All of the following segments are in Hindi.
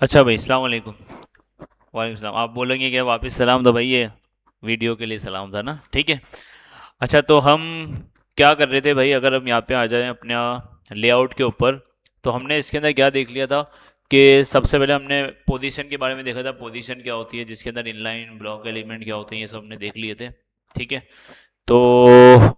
अच्छा भाई, अस्सलाम वालेकुम। वालेकुम सलाम। आप बोलेंगे क्या वापस सलाम? तो भाई ये वीडियो के लिए सलाम था ना, ठीक है। अच्छा, तो हम क्या कर रहे थे भाई? अगर हम यहाँ पे आ जाएं अपने लेआउट के ऊपर, तो हमने इसके अंदर क्या देख लिया था कि सबसे पहले हमने पोजीशन के बारे में देखा था। पोजीशन क्या होती है, जिसके अंदर इनलाइन ब्लॉक एलिमेंट क्या होते हैं, ये सब हमने देख लिए थे, ठीक है। तो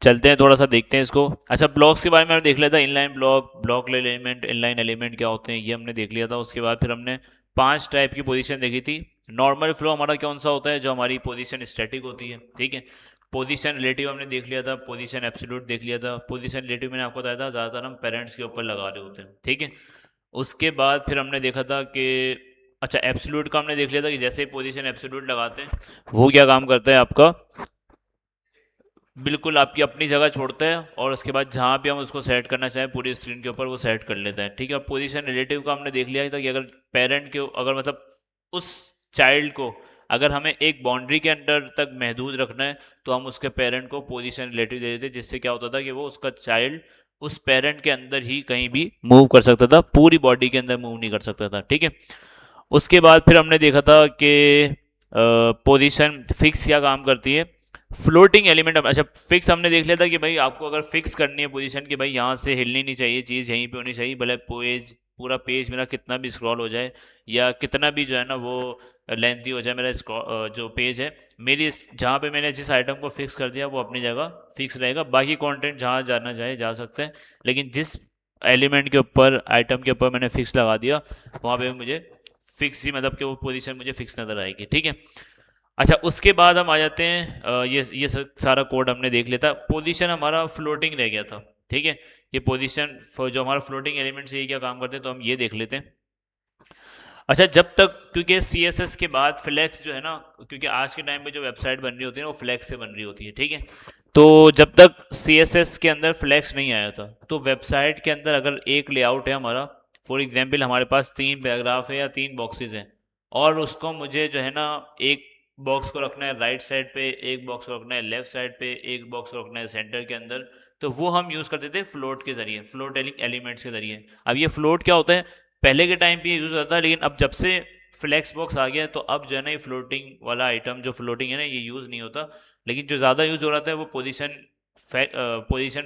चलते हैं, थोड़ा सा देखते हैं इसको। अच्छा, ब्लॉक्स के बारे में हमने देख लिया था। Inline block, block element, inline element क्या होते हैं, ये हमने देख लिया था। उसके बाद फिर हमने 5 टाइप की पोजीशन देखी थी। नॉर्मल फ्लो हमारा कौन सा होता है? जो हमारी पोजीशन स्टैटिक होती है, ठीक है। पोजीशन रिलेटिव हमने देख लिया था। पोजीशन एब्सोल्यूट देख लिया था। पोजीशन रिलेटिव मैंने आपको बताया था, ज़्यादातर हम पेरेंट्स के ऊपर लगा रहे होते हैं, ठीक है। उसके बाद फिर हमने देखा था कि अच्छा, एब्सोल्यूट का हमने देख लिया था कि जैसे ही पोजीशन एब्सोल्यूट लगाते हैं, वो क्या काम करता है आपका, बिल्कुल आपकी अपनी जगह छोड़ता है, और उसके बाद जहाँ भी हम उसको सेट करना चाहें पूरी स्क्रीन के ऊपर वो सेट कर लेता है, ठीक है। पोजीशन रिलेटिव का हमने देख लिया था कि अगर पेरेंट के, अगर मतलब उस चाइल्ड को अगर हमें एक बाउंड्री के अंदर तक महदूद रखना है, तो हम उसके पेरेंट को पोजीशन रिलेटिव दे देते, जिससे क्या होता था कि वो उसका चाइल्ड उस पेरेंट के अंदर ही कहीं भी मूव कर सकता था, पूरी बॉडी के अंदर मूव नहीं कर सकता था, ठीक है। उसके बाद फिर हमने देखा था कि पोजीशन फिक्स क्या काम करती है। फ्लोटिंग एलिमेंट, अच्छा फिक्स हमने देख लिया था कि भाई आपको अगर फिक्स करनी है पोजीशन कि भाई यहाँ से हिलनी नहीं चाहिए, चीज़ यहीं पे होनी चाहिए, भले पेज, पूरा पेज मेरा कितना भी स्क्रॉल हो जाए, या कितना भी जो है ना वो लेंथी हो जाए मेरा जो पेज है, मेरी जहाँ पे मैंने जिस आइटम को फिक्स कर दिया वो अपनी जगह फिक्स रहेगा। बाकी कंटेंट जहाँ जाना चाहे जा सकते हैं, लेकिन जिस एलिमेंट के ऊपर, आइटम के ऊपर मैंने फिक्स लगा दिया, वहाँ पे मुझे फिक्स ही, मतलब कि वो पोजीशन मुझे फिक्स नज़र आएगी, ठीक है। अच्छा, उसके बाद हम आ जाते हैं, ये सारा कोड हमने देख लिया था। पोजीशन हमारा फ्लोटिंग रह गया था, ठीक है। ये पोजीशन जो हमारा फ्लोटिंग एलिमेंट से ये क्या काम करते हैं, तो हम ये देख लेते हैं। अच्छा, जब तक, क्योंकि सी एस एस के बाद फ्लैक्स जो है ना, क्योंकि आज के टाइम पे जो वेबसाइट बन रही होती है ना वो फ्लैक्स से बन रही होती है, ठीक है। तो जब तक सी एस एस के अंदर फ्लैक्स नहीं आया था, तो वेबसाइट के अंदर अगर एक लेआउट है हमारा, फॉर एग्जाम्पल हमारे पास 3 पैराग्राफ है या 3 बॉक्सेस हैं, और उसको मुझे जो है ना एक बॉक्स को रखना है राइट साइड पे, एक बॉक्स को रखना है लेफ्ट साइड पे, एक बॉक्स को रखना है सेंटर के अंदर, तो वो हम यूज़ करते थे फ्लोट के जरिए, फ्लोट एलिमेंट्स के जरिए। अब ये फ्लोट क्या होता है? पहले के टाइम पे ये यूज़ होता था, लेकिन अब जब से फ्लैक्स बॉक्स आ गया, तो अब जो है ना ये फ्लोटिंग वाला आइटम, जो फ्लोटिंग है ना, ये यूज़ नहीं होता। लेकिन जो ज़्यादा यूज़ हो रहा था वो position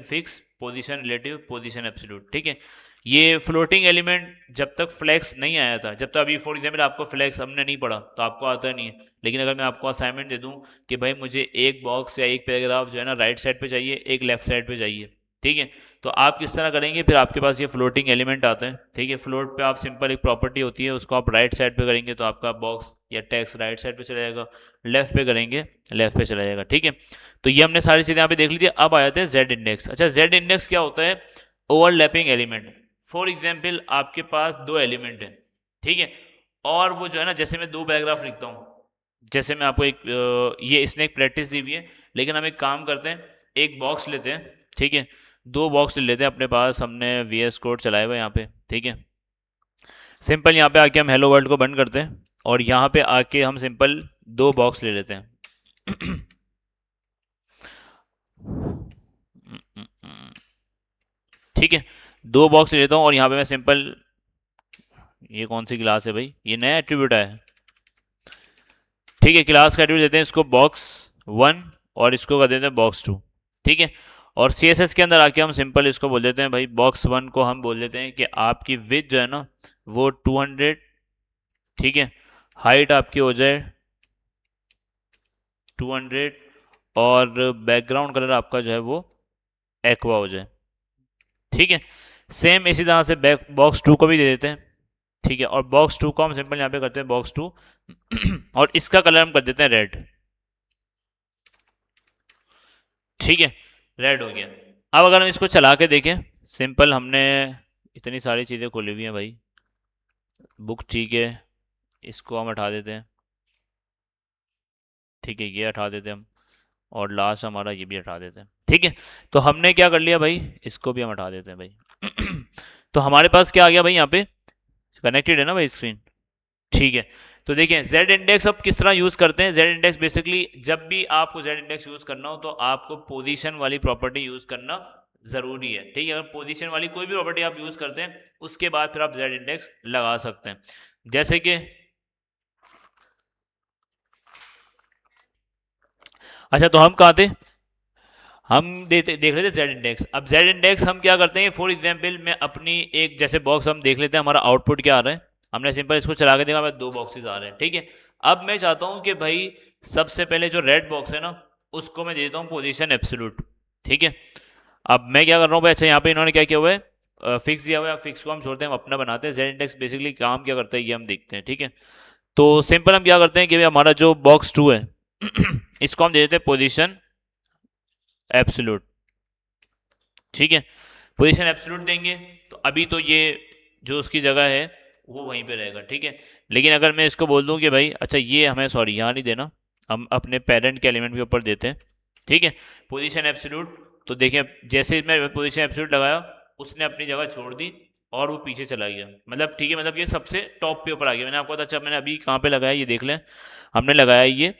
fix, position relative, position absolute, ठीक है। ये फ्लोटिंग एलिमेंट जब तक फ्लैक्स नहीं आया था, जब तक अभी फॉर एग्जाम्पल आपको फ्लैक्स हमने नहीं पढ़ा तो आपको आता नहीं है, लेकिन अगर मैं आपको असाइनमेंट दे दूं कि भाई मुझे एक बॉक्स या एक पैराग्राफ जो है ना राइट साइड पे चाहिए, एक लेफ्ट साइड पे चाहिए, ठीक है, तो आप किस तरह करेंगे? फिर आपके पास ये फ्लोटिंग एलिमेंट आता है, ठीक है। फ्लोट पे आप सिंपल एक प्रॉपर्टी होती है, उसको आप राइट साइड पे करेंगे तो आपका बॉक्स या टेक्स्ट राइट साइड पे चला जाएगा, लेफ्ट पे करेंगे लेफ्ट पे चला जाएगा, ठीक है। तो ये हमने सारी चीज़ें यहाँ पे देख ली थी। अब आ जाते हैं जेड इंडेक्स। अच्छा, जेड इंडेक्स क्या होता है? Overlapping element. फॉर एग्जाम्पल आपके पास 2 एलिमेंट हैं, ठीक है, और वो जो है ना, जैसे मैं 2 पैराग्राफ लिखता हूँ, जैसे मैं आपको एक ये इसने एक प्रैक्टिस दी हुई है, लेकिन हम एक काम करते हैं, एक बॉक्स लेते हैं, ठीक है, 2 बॉक्स ले लेते हैं अपने पास, हमने वी एस कोड चलाया हुआ है यहाँ पे, ठीक है। सिंपल यहाँ पे आके हम हेलो वर्ल्ड को बंद करते हैं, और यहाँ पे आके हम सिंपल 2 बॉक्स ले लेते हैं। ठीक है, 2 बॉक्स ले लेता हूँ, और यहाँ पे मैं सिंपल, ये कौन सी क्लास है भाई? ये नया एट्रीब्यूट आया है, ठीक है। क्लास का एट्रीब्यूट देते हैं इसको बॉक्स 1, और इसको कर देते हैं बॉक्स 2, ठीक है। और सी एस एस के अंदर आके हम सिंपल इसको बोल देते हैं भाई, बॉक्स 1 को हम बोल देते हैं कि आपकी विड्थ जो है ना वो 200, ठीक है, हाइट आपकी हो जाए 200, और बैकग्राउंड कलर आपका जो है वो एक्वा हो जाए, ठीक है। सेम इसी तरह से बैक बॉक्स 2 को भी दे देते हैं, ठीक है, और बॉक्स 2 को हम सिंपल यहाँ पे करते हैं बॉक्स 2, और इसका कलर हम कर देते हैं रेड, ठीक है, रेड हो गया। अब अगर हम इसको चला के देखें, सिंपल हमने इतनी सारी चीज़ें खोली हुई हैं भाई, बुक, ठीक है, इसको हम हटा देते हैं, ठीक है, ये हटा देते हैं हम, और लास्ट हमारा ये भी हटा देते हैं, ठीक है। तो हमने क्या कर लिया भाई, इसको भी हम हटा देते हैं भाई। तो हमारे पास क्या आ गया भाई, यहाँ पे कनेक्टेड है ना भाई स्क्रीन, ठीक है। तो देखिए जेड इंडेक्स अब किस तरह यूज़ करते हैं। जेड इंडेक्स बेसिकली जब भी आपको जेड इंडेक्स यूज़ करना हो, तो आपको पोजीशन वाली प्रॉपर्टी यूज़ करना ज़रूरी है, ठीक है। अगर पोजीशन वाली कोई भी प्रॉपर्टी आप यूज़ करते हैं उसके बाद फिर आप जेड इंडेक्स लगा सकते हैं। जैसे कि अच्छा, तो हम कहाँ थे, हम देख रहे थे जेड इंडेक्स। अब जेड इंडेक्स हम क्या करते हैं, फॉर एग्जांपल मैं अपनी एक जैसे बॉक्स हम देख लेते हैं हमारा आउटपुट क्या आ रहा है। हमने सिंपल इसको चला के देखा, हमें दो बॉक्सेस आ रहे हैं, ठीक है। अब मैं चाहता हूँ कि भाई सबसे पहले जो रेड बॉक्स है ना उसको मैं देता हूँ पोजीशन एब्सोल्यूट, ठीक है। अब मैं क्या कर रहा हूँ भाई, अच्छा यहाँ पे इन्होंने क्या किया हुआ है, फिक्स दिया हुआ है। फिक्स को हम छोड़ते हैं, हम अपना बनाते हैं। जेड इंडेक्स बेसिकली काम क्या करता है ये हम देखते हैं, ठीक है। तो सिंपल हम क्या करते हैं कि भाई हमारा जो बॉक्स टू है इसको हम दे देते हैं पोजीशन एब्सोल्यूट, ठीक है। पोजीशन एब्सोल्यूट देंगे तो अभी तो ये जो उसकी जगह है वो वहीं पे रहेगा, ठीक है। लेकिन अगर मैं इसको बोल दूं कि भाई अच्छा ये हमें, सॉरी यहाँ नहीं देना, हम अपने पेरेंट के एलिमेंट के ऊपर देते हैं, ठीक है। पोजीशन एब्सोल्यूट, तो देखिए जैसे ही मैं पोजीशन एब्सोल्यूट लगाया उसने अपनी जगह छोड़ दी और वो पीछे चला गया, मतलब ठीक है, मतलब ये सबसे टॉप पे ऊपर आ गया। मैंने आपको अच्छा मैंने अभी कहाँ पे लगाया ये देख लें, हमने लगाया ये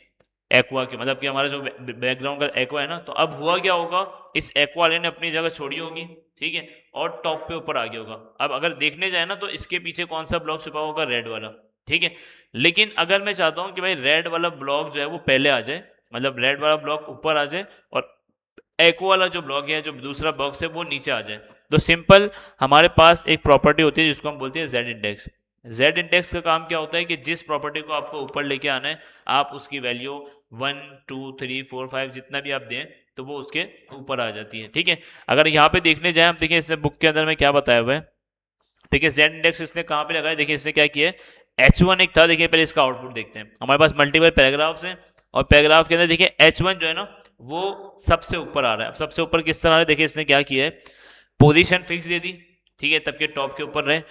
एक्वा के, मतलब कि हमारा जो बैकग्राउंड का एक्वा है ना, तो अब हुआ क्या होगा, इस एक्वा वाले ने अपनी जगह छोड़ी होगी, ठीक है, और टॉप पे ऊपर आ गया होगा। अब अगर देखने जाए ना तो इसके पीछे कौन सा ब्लॉक छुपा होगा, रेड वाला, ठीक है। लेकिन अगर मैं चाहता हूँ कि भाई रेड वाला ब्लॉक जो है वो पहले आ जाए, मतलब रेड वाला ब्लॉक ऊपर आ जाए और एको वाला जो ब्लॉक है, जो दूसरा बॉक्स है वो नीचे आ जाए, तो सिंपल हमारे पास एक प्रॉपर्टी होती है जिसको हम बोलते हैं जेड इंडेक्स। जेड इंडेक्स का काम क्या होता है कि जिस प्रॉपर्टी को आपको ऊपर लेके आना है आप उसकी वैल्यू 1 2 3 4 5 जितना भी आप दें तो वो उसके ऊपर आ जाती है, ठीक है। अगर यहाँ पे देखने जाए, हम देखिए इस बुक के अंदर में क्या बताया हुआ है, देखिए जेड इंडेक्स इसने कहाँ पे लगाया, देखिए इसने क्या किया है, H1 एक था, देखिए पहले इसका आउटपुट देखते हैं। हमारे पास मल्टीपल पैराग्राफ्स हैं और पैराग्राफ के अंदर देखिए H1 जो है ना वो सबसे ऊपर आ रहा है। अब सबसे ऊपर किस तरह आ रहा है, देखिए इसने क्या किया है, पोजीशन फिक्स दे दी, ठीक है, तब के टॉप के ऊपर रहे,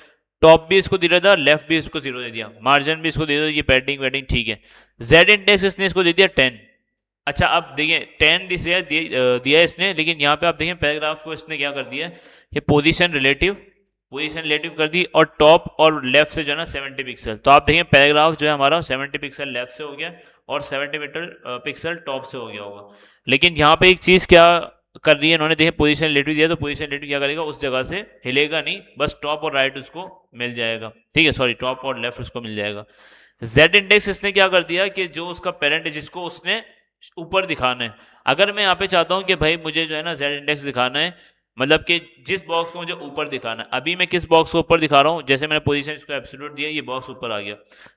टॉप भी इसको दे दिया था, लेफ्ट भी इसको 0 दे दिया, मार्जिन भी इसको दे दिया, ये पैडिंग वेडिंग, ठीक है। जेड इंडेक्स इसने इसको दे दिया 10। अच्छा अब देखिए 10 दिया इसने, लेकिन यहाँ पे आप देखिए पैराग्राफ को इसने क्या कर दिया है, ये पोजीशन रिलेटिव कर दी, और टॉप और लेफ्ट से जो है ना 70 पिक्सल, तो आप देखिए पैराग्राफ जो है हमारा 70 पिक्सल लेफ्ट से हो गया और 70 पिक्सल टॉप से हो गया होगा। लेकिन यहाँ पे एक चीज़ क्या कर रही है इन्होंने, देखिए पोजीशन रिलेटिव दिया तो पोजीशन रिलेटिव क्या करेगा, उस जगह से हिलेगा नहीं, बस टॉप और राइट उसको मिल जाएगा, ठीक है, सॉरी टॉप और लेफ्ट उसको मिल जाएगा। जेड इंडेक्स इसने क्या कर दिया कि जो उसका पेरेंट है जिसको उसने ऊपर दिखाना है, अगर मैं यहाँ पे चाहता हूँ कि भाई मुझे जो है ना जेड इंडेक्स दिखाना है, मतलब कि जिस बॉक्स को मुझे ऊपर दिखाना है, अभी मैं किस बॉक्स को ऊपर दिखा रहा हूँ, जैसे मैंने पोजीशन इसको एब्सोल्यूट दिया, ये बॉक्स ऊपर आ गया।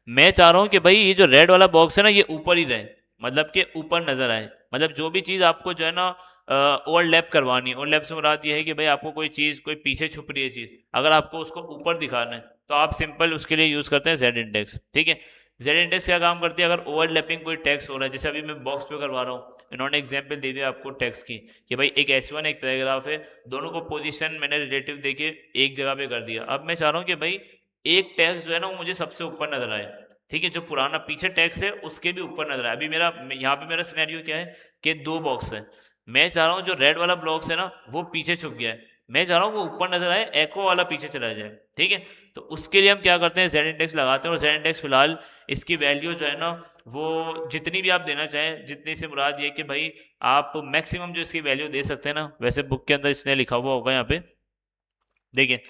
मैं चाह रहा हूँ कि भाई ये जो रेड वाला बॉक्स है ना ये ऊपर ही रहे, मतलब कि ऊपर नजर आए, मतलब जो भी चीज़ आपको जो है ना ओवरलैप करवानी है, ओवरलैप से मुराद ये है कि भाई आपको कोई चीज़, कोई पीछे छुप रही है चीज़, अगर आपको उसको ऊपर दिखाना है तो आप सिंपल उसके लिए यूज़ करते हैं जेड इंडेक्स, ठीक है। जेड इंडेक्स क्या काम करती है, अगर ओवरलैपिंग कोई टेक्स्ट हो रहा है, जैसे अभी मैं बॉक्स पे करवा रहा हूँ, इन्होंने एग्जांपल दे दिया आपको टेक्स्ट की कि भाई एक H1 एक पैराग्राफ है, दोनों को पोजीशन मैंने रिलेटिव देके एक जगह पे कर दिया। अब मैं चाह रहा हूँ कि भाई एक टेक्स्ट जो है ना वो मुझे सबसे ऊपर नजर आए, ठीक है, जो पुराना पीछे टेक्स्ट है उसके भी ऊपर नजर आए। अभी मेरा यहाँ पे मेरा सिनेरियो क्या है कि दो बॉक्स है, मैं चाह रहा हूँ जो रेड वाला ब्लॉक्स है ना वो पीछे छुप गया है, मैं चाह रहा हूँ वो ऊपर नजर आए, एको वाला पीछे चला जाए, ठीक है। तो उसके लिए हम क्या करते हैं, जेड इंडेक्स लगाते हैं, और जेड इंडेक्स फिलहाल इसकी वैल्यू जो है ना वो जितनी भी आप देना चाहें, जितनी से मुराद ये कि भाई आप मैक्सिमम जो इसकी वैल्यू दे सकते हैं ना, वैसे बुक के अंदर इसने लिखा हुआ होगा यहाँ पे, देखिए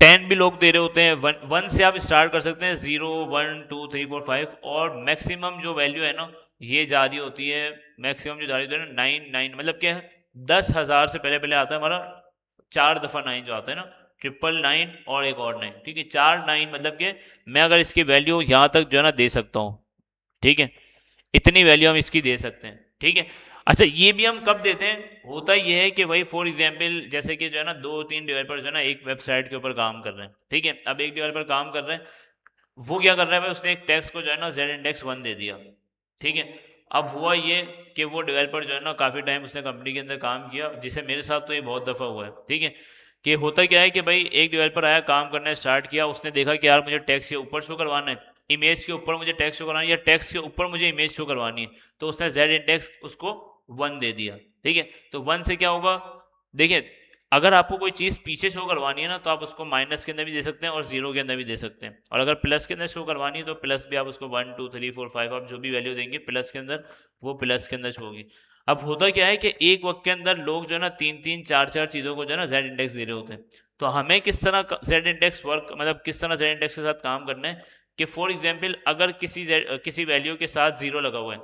10 भी लोग दे रहे होते हैं, वन वन से आप स्टार्ट कर सकते हैं, 0 1 2 3 4 5, और मैक्सिमम जो वैल्यू है ना ये जा रही होती है, मैक्सिमम जो जा रही होती है ना 9 9, मतलब क्या है 10,000 से पहले पहले आता है हमारा 4 दफ़ा 9 जो आता है ना, 999 और एक और 9, ठीक है, 4 9, मतलब कि मैं अगर इसकी वैल्यू यहाँ तक जो है ना दे सकता हूँ, ठीक है, इतनी वैल्यू हम इसकी दे सकते हैं, ठीक है। अच्छा ये भी हम कब देते हैं, होता ये है कि भाई फॉर एग्जांपल जैसे कि जो है ना दो तीन डेवलपर जो है ना एक वेबसाइट के ऊपर काम कर रहे हैं, ठीक है, अब एक डेवलपर काम कर रहे हैं, वो क्या कर रहा है भाई, उसने एक टेक्स्ट को जो है ना जेड इंडेक्स 1 दे दिया, ठीक है। अब हुआ ये कि वो डेवलपर जो है ना काफ़ी टाइम उसने कंपनी के अंदर काम किया, जिसे मेरे साथ तो ये बहुत दफ़ा हुआ है, ठीक है। कि होता क्या है कि भाई एक डेवलपर आया, काम करना स्टार्ट किया, उसने देखा कि यार मुझे टेक्स्ट के ऊपर शो करवाना है, इमेज के ऊपर मुझे टेक्स्ट शो करवानी है, या टेक्स्ट के ऊपर मुझे इमेज शो करवानी है, तो उसने जेड इंडेक्स उसको 1 दे दिया, ठीक है। तो 1 से क्या होगा, देखिए अगर आपको कोई चीज़ पीछे शो करवानी है ना तो आप उसको माइनस के अंदर भी दे सकते हैं और जीरो के अंदर भी दे सकते हैं, और अगर प्लस के अंदर शो करवानी है तो प्लस भी आप उसको 1 2 3 4 5 आप जो भी वैल्यू देंगे प्लस के अंदर वो प्लस के अंदर शो होगी। अब होता क्या है कि एक वक्त के अंदर लोग जो है ना तीन तीन चार चार चीज़ों को जो है ना जेड इंडेक्स दे रहे होते हैं। तो हमें किस तरह जेड इंडेक्स वर्क, मतलब किस तरह जेड इंडेक्स के साथ काम करना है कि फॉर एग्जाम्पल अगर किसी वैल्यू के साथ जीरो लगा हुआ है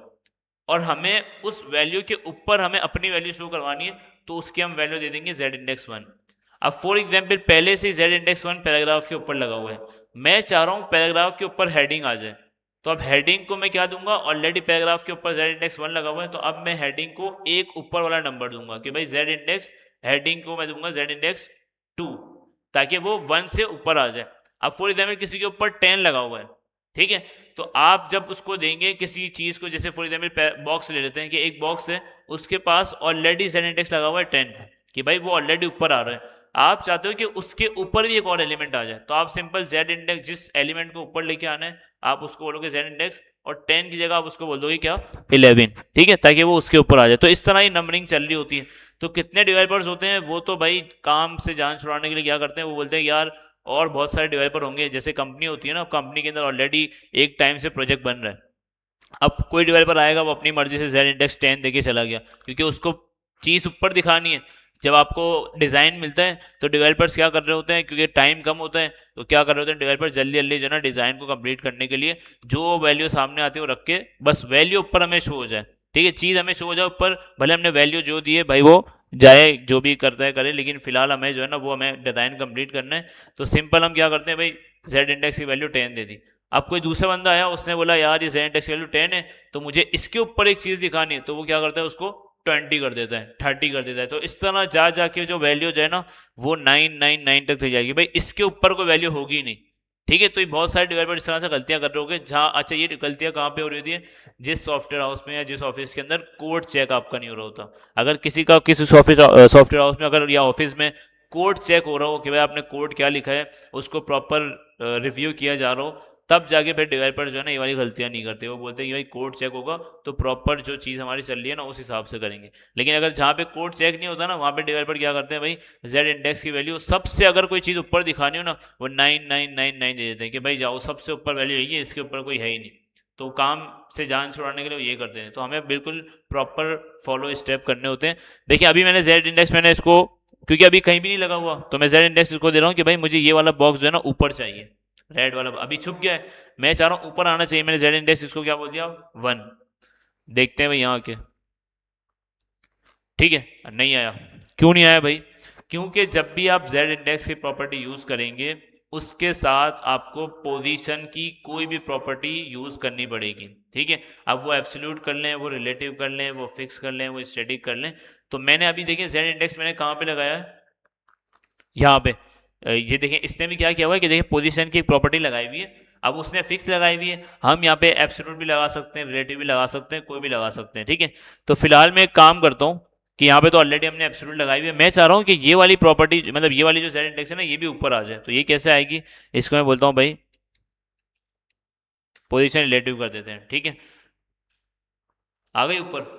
और हमें उस वैल्यू के ऊपर हमें अपनी वैल्यू शो करवानी है, तो उसकी हम वैल्यू दे देंगे जेड इंडेक्स वन। अब फॉर एग्जाम्पल पहले से जेड इंडेक्स वन पैराग्राफ के ऊपर लगा हुआ है, मैं चाह रहा हूँ पैराग्राफ के ऊपर हेडिंग आ जाए, तो अब हेडिंग को मैं क्या दूंगा, ऑलरेडी पैराग्राफ के ऊपर जेड इंडेक्स वन लगा हुआ है, तो अब मैं हेडिंग को एक ऊपर वाला नंबर दूंगा कि भाई जेड इंडेक्स, हेडिंग को मैं दूंगा जेड इंडेक्स टू, ताकि वो वन से ऊपर आ जाए। अब फॉर एग्जाम्पल किसी के ऊपर टेन लगा हुआ है, ठीक है, तो आप जब उसको देंगे किसी चीज को, जैसे फॉर एग्जाम्पल बॉक्स ले लेते हैं कि एक बॉक्स है, उसके पास ऑलरेडी जेड इंडेक्स लगा हुआ है टेन, कि भाई वो ऑलरेडी ऊपर आ रहा है, आप चाहते हो कि उसके ऊपर भी एक और एलिमेंट आ जाए, तो आप सिंपल जेड इंडेक्स जिस एलिमेंट को ऊपर लेके आना है आप उसको बोलोगे जेड इंडेक्स, और 10 की जगह आप उसको बोल दोगे क्या, 11, ठीक है, ताकि वो उसके ऊपर आ जाए। तो इस तरह ही नंबरिंग चल रही होती है। तो कितने डेवलपर्स होते हैं, वो तो भाई काम से जान छुड़ाने के लिए क्या करते हैं, वो बोलते हैं यार और बहुत सारे डेवलपर होंगे, जैसे कंपनी होती है ना, कंपनी के अंदर ऑलरेडी एक टाइम से प्रोजेक्ट बन रहा है, अब कोई डेवलपर आएगा वो अपनी मर्जी से जेड इंडेक्स 10 देके चला गया, क्योंकि उसको चीज़ ऊपर दिखानी है। जब आपको डिज़ाइन मिलता है तो डेवलपर्स क्या कर रहे होते हैं, क्योंकि टाइम कम होता है, तो क्या कर रहे होते हैं डेवलपर्स, जल्दी जल्दी जो है ना डिज़ाइन को कंप्लीट करने के लिए जो वैल्यू सामने आती है वो रख के, बस वैल्यू ऊपर हमें शो हो जाए, ठीक है, चीज़ हमें शो हो जाए ऊपर, भले हमने वैल्यू जो दी है भाई वो जाए, जो भी करता है करे, लेकिन फिलहाल हमें जो है ना वो हमें डिज़ाइन कंप्लीट करना है। तो सिंपल हम क्या करते हैं भाई, जेड इंडेक्स की वैल्यू 10 दे दी। अब कोई दूसरा बंदा आया, उसने बोला यार ये जेड इंडेक्स की वैल्यू 10 है, तो मुझे इसके ऊपर एक चीज़ दिखानी है, तो वो क्या करता है उसको 20 कर देता है, 30 कर देता है, तो इस तरह जा जाके जो वैल्यू जो है ना वो 999 तक चली जाएगी, भाई इसके ऊपर कोई वैल्यू होगी ही नहीं, ठीक है। तो ये बहुत सारे डेवलपर इस तरह से गलतियां कर रहे होंगे, जहाँ अच्छा ये गलतियां कहाँ पे हो रही होती है, जिस सॉफ्टवेयर हाउस में या जिस ऑफिस के अंदर कोड चेक आपका नहीं हो रहा होता। अगर किसी का किसी सॉफ्टवेयर हाउस में अगर या ऑफिस में कोड चेक हो रहा हो कि भाई आपने कोड क्या लिखा है, उसको प्रॉपर रिव्यू किया जा रहा हो, तब जाके फिर डेवलपर जो है ना ये वाली गलतियां नहीं करते, वो बोलते हैं कि भाई कोड चेक होगा तो प्रॉपर जो चीज़ हमारी चल रही है ना उस हिसाब से करेंगे। लेकिन अगर जहाँ पे कोड चेक नहीं होता ना, वहाँ पे डेवलपर क्या करते हैं भाई, जेड इंडेक्स की वैल्यू सबसे, अगर कोई चीज़ ऊपर दिखानी हो ना, वो 9999 दे देते हैं कि भाई जाओ सबसे ऊपर वैल्यू यही है, इसके ऊपर कोई है ही नहीं। तो काम से जान छुड़ाने के लिए वो ये करते हैं, तो हमें बिल्कुल प्रॉपर फॉलो स्टेप करने होते हैं। देखिए अभी मैंने जेड इंडेक्स, मैंने इसको क्योंकि अभी कहीं भी नहीं लगा हुआ, तो मैं जेड इंडेक्स इसको दे रहा हूँ कि भाई मुझे ये वाला बॉक्स जो है ना ऊपर चाहिए, रेड वाला अभी छुप गया है, मैं चाह रहा हूँ ऊपर आना चाहिए, मैंने जेड इंडेक्स इसको क्या बोल दिया, 1। देखते हैं भाई यहाँ के, ठीक है, नहीं आया। क्यों नहीं आया भाई, क्योंकि जब भी आप जेड इंडेक्स की प्रॉपर्टी यूज करेंगे, उसके साथ आपको पोजीशन की कोई भी प्रॉपर्टी यूज करनी पड़ेगी, ठीक है। अब वो एब्सोल्यूट कर लें, वो रिलेटिव कर लें, वो फिक्स कर लें, वो स्टैटिक कर लें। तो मैंने अभी देखिए जेड इंडेक्स मैंने कहाँ पे लगाया है, यहाँ पे। ये देखिए इसने भी क्या किया हुआ है कि देखिए पोजीशन की एक प्रॉपर्टी लगाई हुई है, अब उसने फिक्स लगाई हुई है, हम यहाँ पे एब्सोल्यूट भी लगा सकते हैं, रिलेटिव भी लगा सकते हैं, कोई भी लगा सकते हैं, ठीक है। तो फिलहाल मैं एक काम करता हूँ कि यहाँ पे तो ऑलरेडी हमने एब्सोल्यूट लगाई हुई है, मैं चाह रहा हूँ कि ये वाली प्रॉपर्टी, मतलब ये वाली जो जेड इंडेक्स है ना, ये भी ऊपर आ जाए। तो ये कैसे आएगी, इसको मैं बोलता हूँ भाई पोजीशन रिलेटिव कर देते हैं, ठीक है, आ गई ऊपर,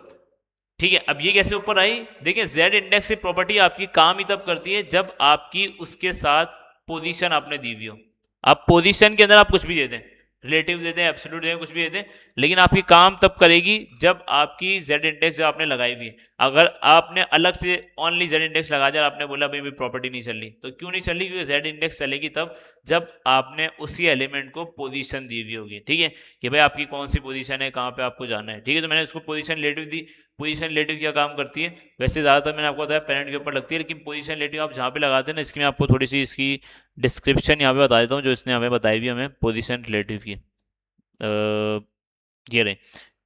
ठीक है। अब ये कैसे ऊपर आई, देखिए जेड इंडेक्स की प्रॉपर्टी आपकी काम ही तब करती है जब आपकी उसके साथ पोजीशन आपने दी हुई हो। आप पोजीशन के अंदर आप कुछ भी दे दें, रिलेटिव दे दें, एब्सोल्यूट दे दें, कुछ भी दे दें, लेकिन आपकी काम तब करेगी जब आपकी जेड इंडेक्स जब आपने लगाई हुई है। अगर आपने अलग से ओनली जेड इंडेक्स लगा दिया, आपने बोला भाई प्रॉपर्टी नहीं चल रही, तो क्यों नहीं चल रही, क्योंकि जेड इंडेक्स चलेगी तब जब आपने उसी एलिमेंट को पोजीशन दी हुई होगी, ठीक है, कि भाई आपकी कौन सी पोजीशन है, कहाँ पे आपको जाना है, ठीक है। तो मैंने उसको पोजीशन रिलेटिव दी। पोजीशन रिलेटिव क्या काम करती है, वैसे ज़्यादातर मैंने आपको बताया पेरेंट के ऊपर लगती है, लेकिन पोजीशन रिलेटिव आप जहाँ पे लगाते हैं ना, इसकी मैं आपको थोड़ी सी इसकी डिस्क्रिप्शन यहाँ पे बता देता हूँ, जो इसने हमें बताई हुई हमें पोजीशन रिलेटिव की। ये रहे,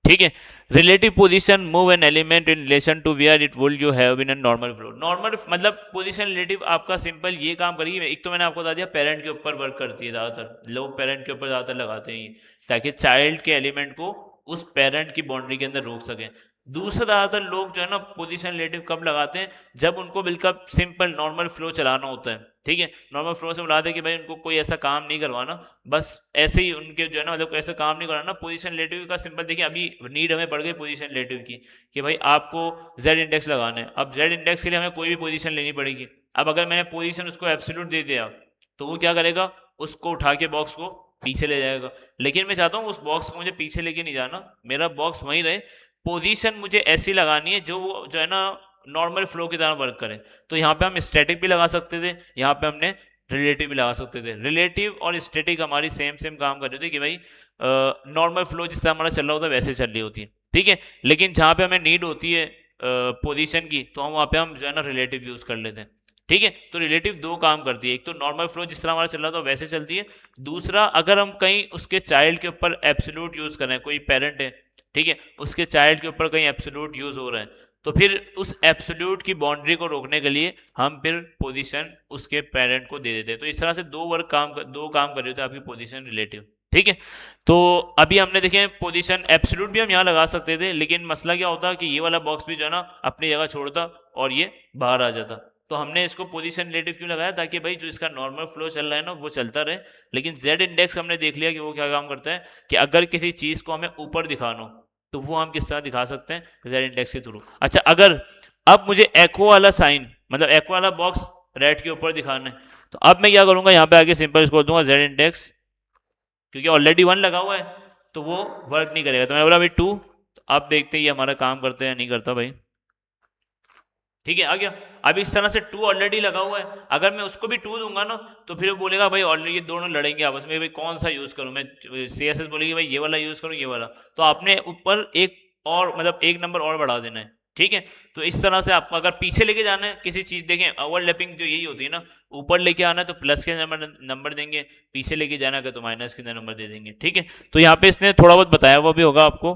ठीक है। Relative position move an element in relation to where it would you have in normal flow. Normal मतलब पोजीशन रिलेटिव आपका सिंपल ये काम करेगी, एक तो मैंने आपको बता दिया पेरेंट के ऊपर वर्क करती है, ज़्यादातर लोग पेरेंट के ऊपर ज़्यादातर लगाते हैं ये, ताकि चाइल्ड के एलिमेंट को उस पेरेंट की बाउंड्री के अंदर रोक सकें। दूसरा ज़्यादातर लोग जो है ना पोजीशन रिलेटिव कब लगाते हैं, जब उनको बिल्कुल सिंपल नॉर्मल फ्लो चलाना होता है, ठीक है। नॉर्मल फ्लो से बुलाते हैं कि भाई उनको कोई ऐसा काम नहीं करवाना, बस ऐसे ही उनके जो है ना मतलब ऐसा काम नहीं कराना। पोजीशन रिलेटिव का सिंपल देखिए अभी नीड हमें पड़ गई पोजीशन रिलेटिव की, कि भाई आपको जेड इंडेक्स लगाना है। अब जेड इंडेक्स के लिए हमें कोई भी पोजीशन लेनी पड़ेगी। अब अगर मैंने पोजीशन उसको एब्सोल्यूट दे दिया, तो वो क्या करेगा, उसको उठा के बॉक्स को पीछे ले जाएगा। लेकिन मैं चाहता हूँ उस बॉक्स को मुझे पीछे लेके नहीं जाना, मेरा बॉक्स वहीं रहे, पोजीशन मुझे ऐसी लगानी है जो जो है ना नॉर्मल फ्लो की तरह वर्क करे। तो यहाँ पे हम स्टैटिक भी लगा सकते थे, यहाँ पे हमने रिलेटिव भी लगा सकते थे। रिलेटिव और स्टैटिक हमारी सेम सेम काम कर रही थी कि भाई नॉर्मल फ्लो जिस तरह हमारा चल रहा होता है वैसे चल रही होती है, ठीक है। लेकिन जहाँ पे हमें नीड होती है पोजीशन की, तो हम वहाँ पे हम जो है ना रिलेटिव यूज कर लेते हैं, ठीक है। तो रिलेटिव दो काम करती है, एक तो नॉर्मल फ्लो जिस तरह हमारा चल रहा था वैसे चलती है, दूसरा अगर हम कहीं उसके चाइल्ड के ऊपर एब्सोल्यूट यूज कर रहे हैं, कोई पेरेंट है, ठीक है, उसके चाइल्ड के ऊपर कहीं एब्सोल्यूट यूज हो रहा है, तो फिर उस एब्सोल्यूट की बाउंड्री को रोकने के लिए हम फिर पोजीशन उसके पेरेंट को दे देते हैं। तो इस तरह से दो काम कर रहे होते हैं आपकी पोजीशन रिलेटिव, ठीक है। तो अभी हमने देखे पोजीशन एब्सोल्यूट भी हम यहाँ लगा सकते थे, लेकिन मसला क्या होता कि ये वाला बॉक्स भी जो है ना अपनी जगह छोड़ता और ये बाहर आ जाता। तो हमने इसको पोजीशन रिलेटिव क्यों लगाया, ताकि भाई जो इसका नॉर्मल फ्लो चल रहा है ना वो चलता रहे। लेकिन जेड इंडेक्स हमने देख लिया कि वो क्या काम करता है कि अगर किसी चीज को हमें ऊपर दिखाना हो तो वो हम किस तरह दिखा सकते हैं, जेड इंडेक्स के थ्रू। अच्छा, अगर अब मुझे एको वाला साइन, मतलब एको वाला बॉक्स रेड के ऊपर दिखाना है, तो अब मैं क्या करूंगा, यहाँ पे आके सिंपल इसको दूंगा जेड इंडेक्स, क्योंकि ऑलरेडी 1 लगा हुआ है तो वो वर्क नहीं करेगा। तो मैं बोला भाई 2, तो अब देखते हैं ये हमारा काम करता है या नहीं करता भाई, ठीक है, आ गया। अब इस तरह से 2 ऑलरेडी लगा हुआ है, अगर मैं उसको भी 2 दूंगा ना तो फिर वो बोलेगा भाई ऑलरेडी ये दोनों लड़ेंगे आपस में, भाई कौन सा यूज करूं मैं, सीएसएस बोलेगी भाई ये वाला यूज करूं ये वाला, तो आपने ऊपर एक और मतलब एक नंबर और बढ़ा देना है, ठीक है। तो इस तरह से आपको अगर पीछे लेके जाना है किसी चीज, देखें ओवरलैपिंग जो यही होती है ना, ऊपर लेके आना है तो प्लस के नंबर देंगे, पीछे लेके जाना है तो माइनस के नंबर दे देंगे, ठीक है। तो यहाँ पे इसने थोड़ा बहुत बताया हुआ भी होगा आपको,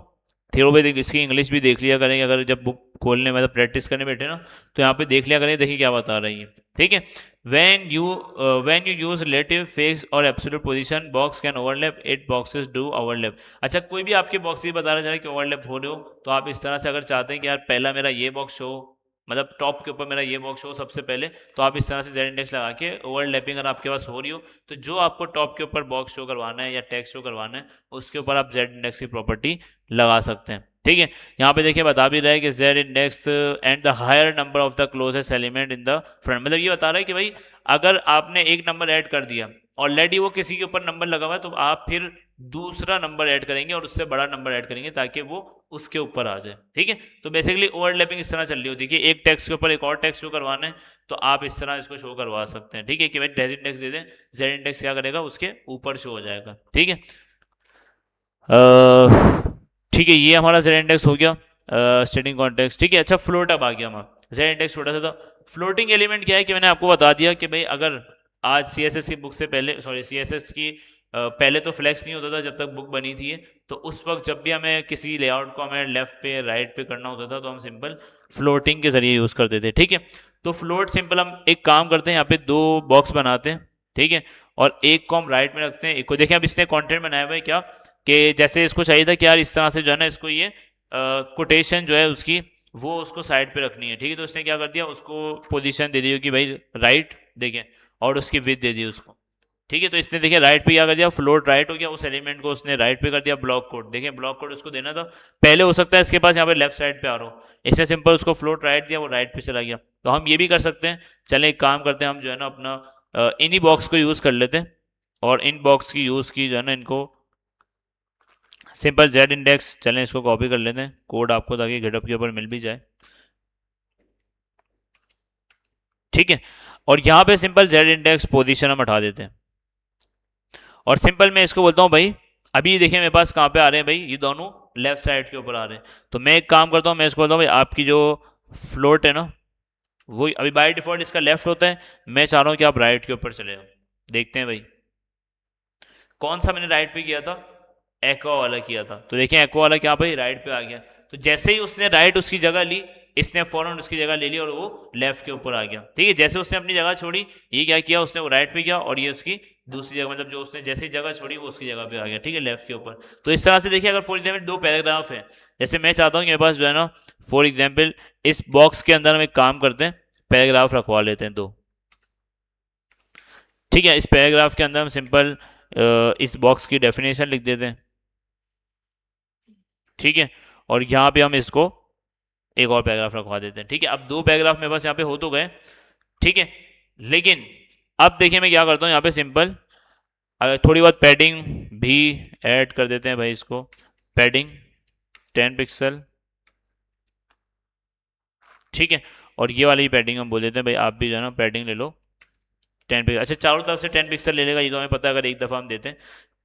थ्योरो पे इसकी इंग्लिश भी देख लिया करेंगे, अगर जब बुक खोलने मतलब प्रैक्टिस करने बैठे ना तो यहाँ पे देख लिया करेंगे, देखिए क्या बता रही है, ठीक है। when you use relative, fixed और absolute position, box can overlap, it boxes do overlap। अच्छा, कोई भी आपके बॉक्सेस बता रहा है कि ओवरलैप हो रहे हो, तो आप इस तरह से अगर चाहते हैं कि यार पहला मेरा ये बॉक्स शो, मतलब टॉप के ऊपर मेरा ये बॉक्स हो सबसे पहले, तो आप इस तरह से जेड इंडेक्स लगा के ओवरलैपिंग अगर आपके पास हो रही हो, तो जो आपको टॉप के ऊपर बॉक्स शो करवाना है या टेक्स्ट शो करवाना है उसके ऊपर आप जेड इंडेक्स की प्रॉपर्टी लगा सकते हैं, ठीक है। यहाँ पे देखिए बता भी रहा है कि Z index and the higher number of the closest element in the front, मतलब ये बता रहा है कि भाई अगर आपने एक नंबर ऐड कर दिया, ऑलरेडी वो किसी के ऊपर नंबर लगा हुआ है, तो आप फिर दूसरा नंबर ऐड करेंगे और उससे बड़ा नंबर ऐड करेंगे ताकि वो उसके ऊपर आ जाए, ठीक है। तो बेसिकली ओवरलैपिंग इस तरह चल रही होती है कि एक टेक्स्ट के ऊपर एक और टेक्स्ट शो करवाना है तो आप इस तरह इसको शो करवा सकते हैं, ठीक है, कि भाई जेड इंडेक्स दे दें, जेड इंडेक्स क्या करेगा उसके ऊपर शो हो जाएगा, ठीक है। ठीक है, ये हमारा जेड इंडेक्स हो गया स्टेटिंग कॉन्टेक्स्ट, ठीक है। अच्छा, फ्लोट अब आ गया हमारा, जेड इंडेक्स छोटा सा था। फ्लोटिंग एलिमेंट क्या है कि मैंने आपको बता दिया कि भाई अगर आज सीएसएस की बुक से पहले, सॉरी सीएसएस की पहले तो फ्लैक्स नहीं होता था जब तक बुक बनी थी, तो उस वक्त जब भी हमें किसी लेआउट को हमें लेफ्ट पे राइट पे करना होता था तो हम सिंपल फ्लोटिंग के जरिए यूज करते थे, ठीक है। तो फ्लोट सिंपल हम एक काम करते हैं, यहाँ पे दो बॉक्स बनाते हैं, ठीक है, और एक को हम राइट में रखते हैं, एक को देखें अब इसने कंटेंट बनाया हुआ है क्या, कि जैसे इसको चाहिए था कि यार इस तरह से जो है ना इसको ये कोटेशन जो है उसकी वो उसको साइड पे रखनी है, ठीक है। तो उसने क्या कर दिया, उसको पोजीशन दे दी कि भाई राइट, देखें, और उसकी विड्थ दे दी उसको, ठीक है। तो इसने देखिए राइट पे क्या कर दिया, फ्लोट राइट हो गया, उस एलिमेंट को उसने राइट पे कर दिया। ब्लॉक कोड देखें, ब्लॉक कोड उसको देना था पहले, हो सकता है इसके पास यहाँ पे लेफ्ट साइड पे आ रहा हो, इसने सिंपल उसको फ्लोट राइट दिया, वो राइट पे चला गया। तो हम ये भी कर सकते हैं, चलें एक काम करते हैं, हम जो है ना अपना इन्हीं बॉक्स को यूज़ कर लेते हैं, और इन बॉक्स की यूज़ की जो है ना इनको सिंपल जेड इंडेक्स, चलें इसको कॉपी कर लेते हैं कोड आपको, ताकि गिटहब के ऊपर मिल भी जाए, ठीक है। और यहाँ पे सिंपल जेड इंडेक्स पोजीशन हम हटा देते हैं, और सिंपल मैं इसको बोलता हूँ भाई अभी देखिए मेरे पास कहाँ पे आ रहे हैं भाई, ये दोनों लेफ्ट साइड के ऊपर आ रहे हैं। तो मैं एक काम करता हूँ, मैं इसको बोलता हूँ भाई आपकी जो फ्लोट है ना वो अभी बाय डिफॉल्ट इसका लेफ्ट होता है, मैं चाह रहा हूँ कि आप राइट के ऊपर चले जाओ। देखते हैं भाई कौन सा मैंने राइट पे किया था, एक्वा वाला किया था, तो देखिए एक्वा वाला क्या भाई राइट पे आ गया। तो जैसे ही उसने राइट उसकी जगह ली, इसने फौरन उसकी जगह ले ली और वो लेफ्ट के ऊपर आ गया, ठीक है। जैसे उसने अपनी जगह छोड़ी, ये क्या किया उसने, वो राइट पे किया, और ये उसकी दूसरी जगह, मतलब जो उसने जैसे ही जगह छोड़ी वो उसकी जगह पे आ गया, ठीक है, लेफ्ट के ऊपर। तो इस तरह से देखिए अगर फॉर एग्जाम्पल दो पैराग्राफ है, जैसे मैं चाहता हूँ कि मेरे पास जो है ना फॉर एग्जाम्पल इस बॉक्स के अंदर हम एक काम करते हैं, पैराग्राफ रखवा लेते हैं दो, ठीक है। इस पैराग्राफ के अंदर हम सिंपल इस बॉक्स की डेफिनेशन लिख देते हैं, ठीक है, और यहाँ पे हम इसको एक और पैराग्राफ रखवा देते हैं, ठीक है। अब दो पैराग्राफ मेरे पास यहाँ पे हो तो गए, ठीक है। लेकिन अब देखिए मैं क्या करता हूँ, यहाँ पे सिंपल थोड़ी बहुत पैडिंग भी ऐड कर देते हैं भाई, इसको पैडिंग 10 पिक्सल, ठीक है। और ये वाली पैडिंग हम बोल देते हैं भाई, आप भी जो है ना पैडिंग ले लो 10 पिक्सल। अच्छा, चारों तरफ से 10 पिक्सल ले लेगा, ये तो हमें पता है अगर एक दफ़ा हम देते हैं।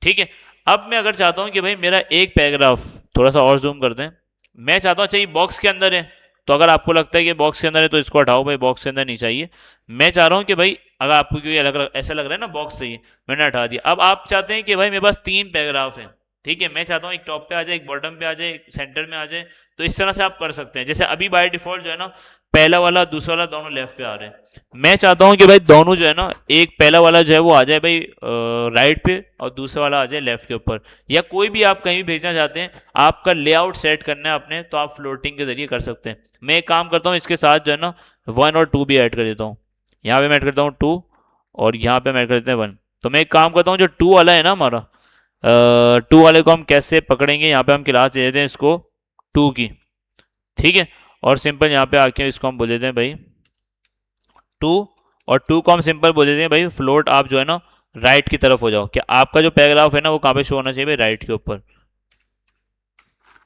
ठीक है। अब मैं अगर चाहता हूँ कि भाई मेरा एक पैराग्राफ, थोड़ा सा और जूम करते हैं, मैं चाहता हूँ, अच्छा ये बॉक्स के अंदर है, तो अगर आपको लगता है कि बॉक्स के अंदर है तो इसको हटाओ भाई, बॉक्स के अंदर नहीं चाहिए। मैं चाह रहा हूँ कि भाई अगर आपको क्योंकि ऐसा लग रहा है ना बॉक्स चाहिए, मैंने हटा दिया। अब आप चाहते हैं कि भाई मेरे पास 3 पैराग्राफ है, ठीक है, मैं चाहता हूँ एक टॉप पे आ जाए, एक बॉटम पे आ जाए, एक सेंटर में आ जाए। तो इस तरह से आप कर सकते हैं। जैसे अभी बाय डिफॉल्ट जो है ना, पहला वाला दूसरा वाला दोनों लेफ्ट पे आ रहे हैं। मैं चाहता हूँ कि भाई दोनों जो है ना, एक पहला वाला जो है वो आ जाए भाई राइट पे, और दूसरा वाला आ जाए लेफ्ट के ऊपर। या कोई भी आप कहीं भी भेजना चाहते हैं, आपका लेआउट सेट करना है अपने, तो आप फ्लोटिंग के जरिए कर सकते हैं। मैं एक काम करता हूँ, इसके साथ जो है ना 1 और 2 भी ऐड कर देता हूँ। यहाँ पे मैं ऐड करता हूँ 2, और यहाँ पे मैं ऐड कर देते हैं 1। तो मैं एक काम करता हूँ, जो 2 वाला है ना हमारा, 2 वाले को हम कैसे पकड़ेंगे, यहाँ पे हम क्लास दे देते हैं इसको 2 की, ठीक है। और सिंपल यहाँ पे आके इसको हम बोल देते हैं भाई 2, और 2 को हम सिंपल बोल देते हैं भाई फ्लोट, आप जो है ना राइट की तरफ हो जाओ, कि आपका जो पैराग्राफ है ना वो कहाँ पे शो होना चाहिए भाई, राइट के ऊपर,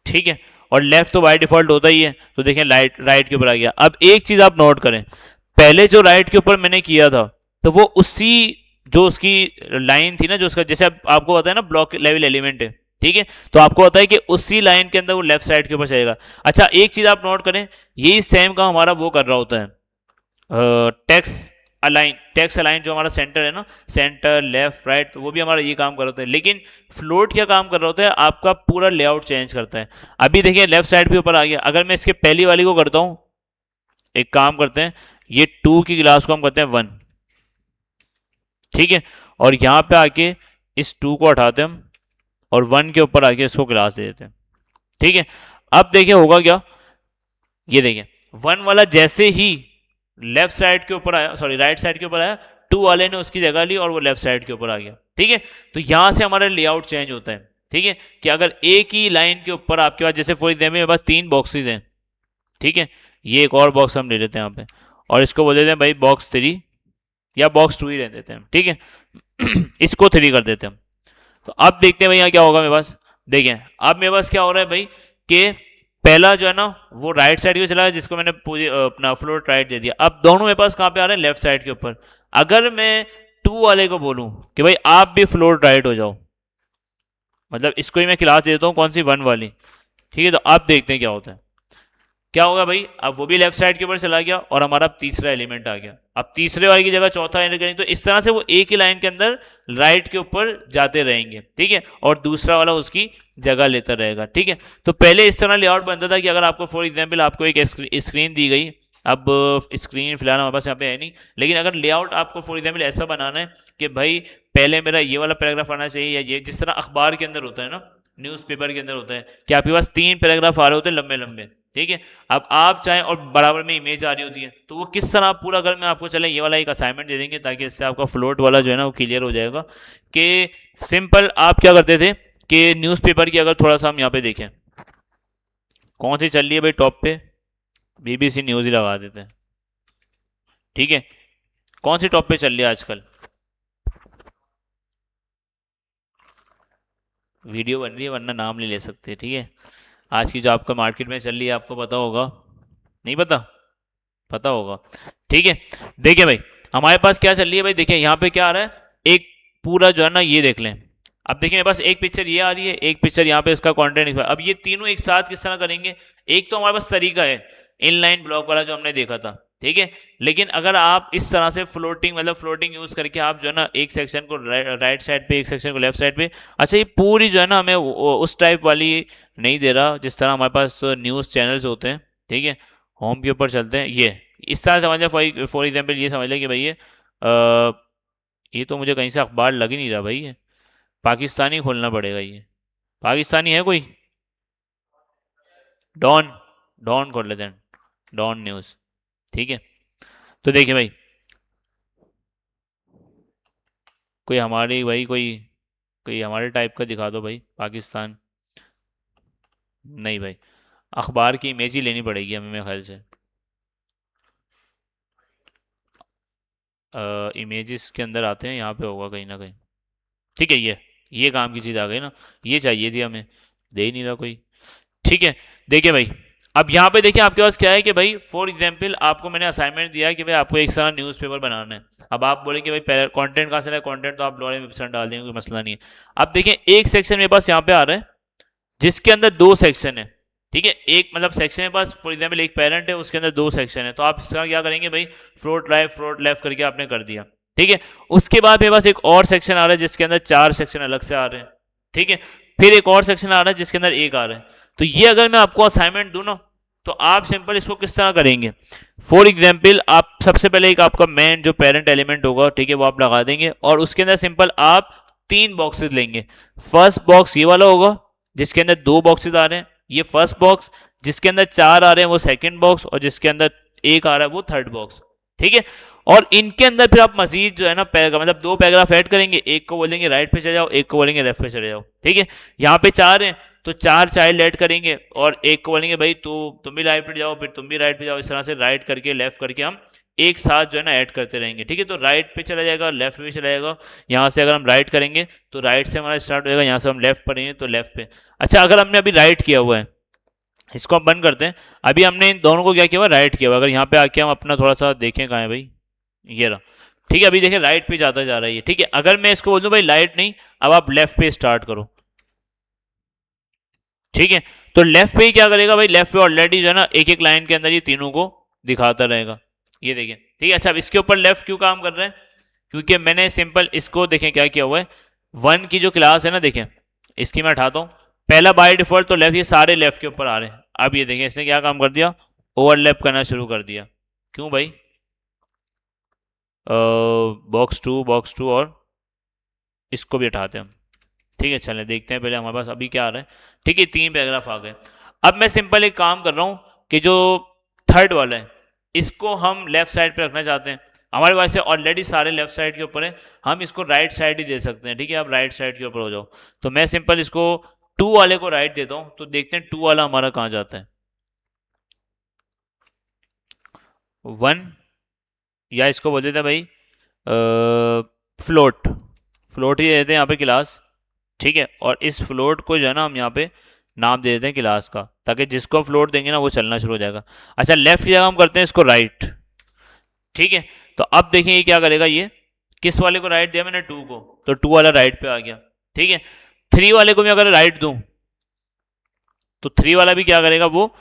ठीक है। और लेफ्ट तो बाय डिफॉल्ट होता ही है, तो देखें राइट राइट के ऊपर आ गया। अब एक चीज आप नोट करें, पहले जो राइट के ऊपर मैंने किया था, तो वो उसी जो उसकी लाइन थी ना, जो उसका जैसे आपको पता है ना ब्लॉक लेवल एलिमेंट है, ठीक है, तो आपको पता है कि उसी लाइन के अंदर वो लेफ्ट साइड के ऊपर चलेगा। अच्छा, एक चीज आप नोट करें, यही सेम का हमारा वो कर रहा होता है टेक्स्ट अलाइन जो हमारा सेंटर है ना, सेंटर लेफ्ट राइट, वो भी हमारा ये काम कर रहा होता है। लेकिन फ्लोट क्या काम कर रहा होता है, आपका पूरा लेआउट चेंज करता है। अभी देखिए लेफ्ट साइड पे ऊपर आ गया। अगर मैं इसके पहली वाली को करता हूँ, एक काम करते हैं, ये 2 की क्लास को हम करते हैं 1, ठीक है। और यहाँ पे आके इस 2 को हटाते हैं हम, और 1 के ऊपर आके इसको क्लास दे देते हैं, ठीक है। अब देखिए होगा क्या, ये देखिए 1 वाला जैसे ही लेफ्ट साइड के ऊपर आया, सॉरी राइट साइड के ऊपर आया, 2 वाले ने उसकी जगह ली और वो लेफ्ट साइड के ऊपर आ गया, ठीक है। तो यहां से हमारा लेआउट चेंज होता है, ठीक है। कि अगर एक ही लाइन के ऊपर आपके पास, जैसे फॉर एग्जाम्पल मेरे पास 3 बॉक्सेज हैं, ठीक है, ये एक और बॉक्स हम ले लेते हैं यहाँ पे, और इसको बोल देते हैं भाई बॉक्स 3, या बॉक्स 2 ही रहने देते हैं, ठीक है। इसको 3 कर देते हैं हम। तो अब देखते हैं भाई यहाँ क्या होगा मेरे पास। देखें अब मेरे पास क्या हो रहा है भाई, कि पहला जो है ना वो राइट साइड की चला गया, जिसको मैंने पूरी अपना फ्लोट राइट दे दिया। अब दोनों मेरे पास कहाँ पे आ रहे हैं, लेफ्ट साइड के ऊपर। अगर मैं 2 वाले को बोलूं कि भाई आप भी फ्लोट राइट हो जाओ, मतलब इसको ही मैं क्लास दे देता हूँ कौन सी, 1 वाली, ठीक है। तो अब देखते हैं क्या होता है। क्या होगा भाई, अब वो भी लेफ्ट साइड के ऊपर चला गया, और हमारा अब तीसरा एलिमेंट आ गया। अब तीसरे वाले की जगह चौथा एलिमेंट करेंगे, तो इस तरह से वो एक ही लाइन के अंदर राइट के ऊपर जाते रहेंगे, ठीक है, और दूसरा वाला उसकी जगह लेता रहेगा, ठीक है। तो पहले इस तरह लेआउट बनता था कि अगर आपको फॉर एग्जाम्पल आपको एक स्क्रीन दी गई, अब स्क्रीन फिलहाल हमारे पास यहाँ पे है नहीं, लेकिन अगर लेआउट आपको फॉर एग्जाम्पल ऐसा बनाना है कि भाई पहले मेरा ये वाला पैराग्राफ आना चाहिए, या ये जिस तरह अखबार के अंदर होता है ना, न्यूज़पेपर के अंदर होता है कि आपके पास 3 पैराग्राफ आ रहे होते हैं लंबे लंबे, ठीक है। अब आप चाहें और बराबर में इमेज आ रही होती है, तो वो किस तरह पूरा अगर मैं आपको चले ये वाला एक असाइनमेंट दे देंगे, ताकि इससे आपका फ्लोट वाला जो है ना वो क्लियर हो जाएगा। कि सिंपल आप क्या करते थे कि न्यूज़पेपर की अगर थोड़ा सा हम यहाँ पे देखें, कौन सी चल रही है भाई टॉप पे, बीबीसी न्यूज़ ही लगा देते हैं, ठीक है। कौन सी टॉप पे चल रही है आजकल, वीडियो बन रही है, वरना नाम नहीं ले सकते, ठीक है। आज की जो आपका मार्केट में चल रही है आपको पता होगा, नहीं पता, पता होगा, ठीक है। देखिए भाई हमारे पास क्या चल रही है भाई, देखिए यहाँ पे क्या आ रहा है, एक पूरा जो है ना ये देख लें। अब देखिए मेरे पास एक पिक्चर ये आ रही है, एक पिक्चर यहाँ पे इसका कंटेंट। अब ये तीनों एक साथ किस तरह करेंगे, एक तो हमारे पास तरीका है इनलाइन ब्लॉक वाला जो हमने देखा था, ठीक है। लेकिन अगर आप इस तरह से फ्लोटिंग, मतलब फ्लोटिंग यूज करके आप जो है ना एक सेक्शन को राइट साइड पे, एक सेक्शन को लेफ्ट साइड पे, अच्छा ये पूरी जो है ना हमें उस टाइप वाली नहीं दे रहा जिस तरह हमारे पास न्यूज़ चैनल्स होते हैं, ठीक है। होम के ऊपर चलते हैं, ये इस तरह समझ लें, फॉर एग्जाम्पल ये समझ लें कि भाई ये तो मुझे कहीं से अखबार लग ही नहीं रहा भाई, ये पाकिस्तानी खोलना पड़ेगा, ये पाकिस्तानी है कोई, डॉन, डॉन खोल लेते हैं, डॉन न्यूज़, ठीक है। तो देखिए भाई कोई हमारी भाई कोई कोई हमारे टाइप का दिखा दो भाई, पाकिस्तान, नहीं भाई, अखबार की इमेज ही लेनी पड़ेगी हमें मेरे ख्याल से। इमेजेस के अंदर आते हैं, यहाँ पे होगा कहीं ना कहीं, ठीक है। ये काम की चीज़ आ गई ना, ये चाहिए थी हमें, दे ही नहीं रहा कोई, ठीक है। देखिए भाई अब यहाँ पे देखिए आपके पास क्या है कि भाई फॉर एग्जाम्पल आपको मैंने असाइनमेंट दिया है कि भाई आपको एक सारा न्यूज़पेपर बनाना है। अब आप बोलेंगे भाई कंटेंट कहाँ से लाए, कंटेंट तो आप लॉरे में परसेंट डाल देंगे, कोई मसला नहीं है। अब देखिए एक सेक्शन मेरे पास यहाँ पे आ रहा है जिसके अंदर दो सेक्शन है, ठीक है। एक मतलब सेक्शन के पास फॉर एग्जाम्पल एक पेरेंट है, उसके अंदर दो सेक्शन है, तो आप इसका क्या करेंगे भाई, फ्लोट लेफ्ट करके आपने कर दिया, ठीक है। उसके बाद मेरे पास एक और सेक्शन आ रहा है जिसके अंदर चार सेक्शन अलग से आ रहे हैं, ठीक है। फिर एक और सेक्शन आ रहा है जिसके अंदर एक आ रहा है। तो ये अगर मैं आपको असाइनमेंट दूं ना, तो आप सिंपल इसको किस तरह करेंगे, फॉर एग्जाम्पल आप सबसे पहले एक आपका मेन जो पेरेंट एलिमेंट होगा, ठीक है, वो आप लगा देंगे और उसके अंदर सिंपल आप तीन बॉक्सेस लेंगे। फर्स्ट बॉक्स ये वाला होगा जिसके अंदर दो बॉक्सेस आ रहे हैं, ये फर्स्ट बॉक्स। जिसके अंदर चार आ रहे हैं वो सेकंड बॉक्स, और जिसके अंदर एक आ रहा है वो थर्ड बॉक्स, ठीक है। और इनके अंदर फिर आप मजीद जो है ना मतलब दो पैराग्राफ ऐड करेंगे, एक को बोलेंगे राइट पे चले जाओ, एक को बोलेंगे लेफ्ट पे चले जाओ, ठीक है। यहाँ पे चार हैं तो चार चाइल्ड ऐड करेंगे, और एक को बोलेंगे भाई तुम भी राइट पे जाओ, फिर तुम भी राइट पे जाओ। इस तरह से राइट करके लेफ्ट करके हम एक साथ जो है ना ऐड करते रहेंगे, ठीक है। तो राइट पे चला जाएगा, लेफ्ट पे चला जाएगा। यहाँ से अगर हम राइट करेंगे तो राइट से हमारा स्टार्ट होएगा, यहाँ से हम लेफ्ट पढ़ेंगे तो लेफ्ट पे। अच्छा, अगर हमने अभी राइट किया हुआ है, इसको हम बंद करते हैं। अभी हमने इन दोनों को क्या किया हुआ, राइट किया हुआ। अगर यहाँ पे आके हम अपना थोड़ा सा देखें कहाँ है भाई, ये रहा, ठीक है। अभी देखें राइट पे जाता जा रहा है ये, ठीक है। अगर मैं इसको बोल दूं भाई राइट नहीं, अब आप लेफ्ट पे स्टार्ट करो, ठीक है। तो लेफ्ट पे ही क्या करेगा भाई, लेफ्ट पे ऑलरेडी जो है ना एक एक लाइन के अंदर ये तीनों को दिखाता रहेगा, ये देखें, ठीक है। अच्छा, अब इसके ऊपर लेफ्ट क्यों काम कर रहे हैं, क्योंकि मैंने सिंपल इसको देखें क्या किया हुआ है, वन की जो क्लास है ना, देखें इसकी मैं हटाता हूँ, पहला बाय डिफॉल्ट तो लेफ्ट, ये सारे लेफ्ट के ऊपर आ रहे हैं। अब ये देखें इसने क्या काम कर दिया, ओवरलैप करना शुरू कर दिया। क्यों भाई, बॉक्स टू और इसको भी हटाते हैं हम, ठीक है। चलें देखते हैं पहले हमारे पास अभी क्या आ रहा है, ठीक है। तीन पैराग्राफ आ गए। अब मैं सिंपल एक काम कर रहा हूँ कि जो थर्ड वाला है इसको हम लेफ्ट साइड पे रखना चाहते हैं। हमारे पास से ऑलरेडी सारे लेफ्ट साइड के ऊपर है, हम इसको राइट साइड ही दे सकते हैं, ठीक है। आप राइट साइड के ऊपर हो जाओ, तो मैं सिंपल इसको टू वाले को राइट देता हूँ, तो देखते हैं टू वाला हमारा कहाँ जाता है, वन, या इसको बोल देते हैं भाई फ्लोट, फ्लोट ही देते हैं यहाँ पे क्लास, ठीक है। और इस फ्लोट को जो है ना हम यहाँ पे नाम दे देते हैं क्लास का, ताकि जिसको फ्लोट देंगे ना वो चलना शुरू हो जाएगा। अच्छा, लेफ्ट की जगह हम करते हैं इसको राइट, ठीक है। तो अब देखिए ये क्या करेगा, ये किस वाले को राइट दिया मैंने, टू को, तो टू वाला राइट पे आ गया, ठीक है। थ्री वाले को मैं अगर राइट दूं तो थ्री वाला भी क्या करेगा, वो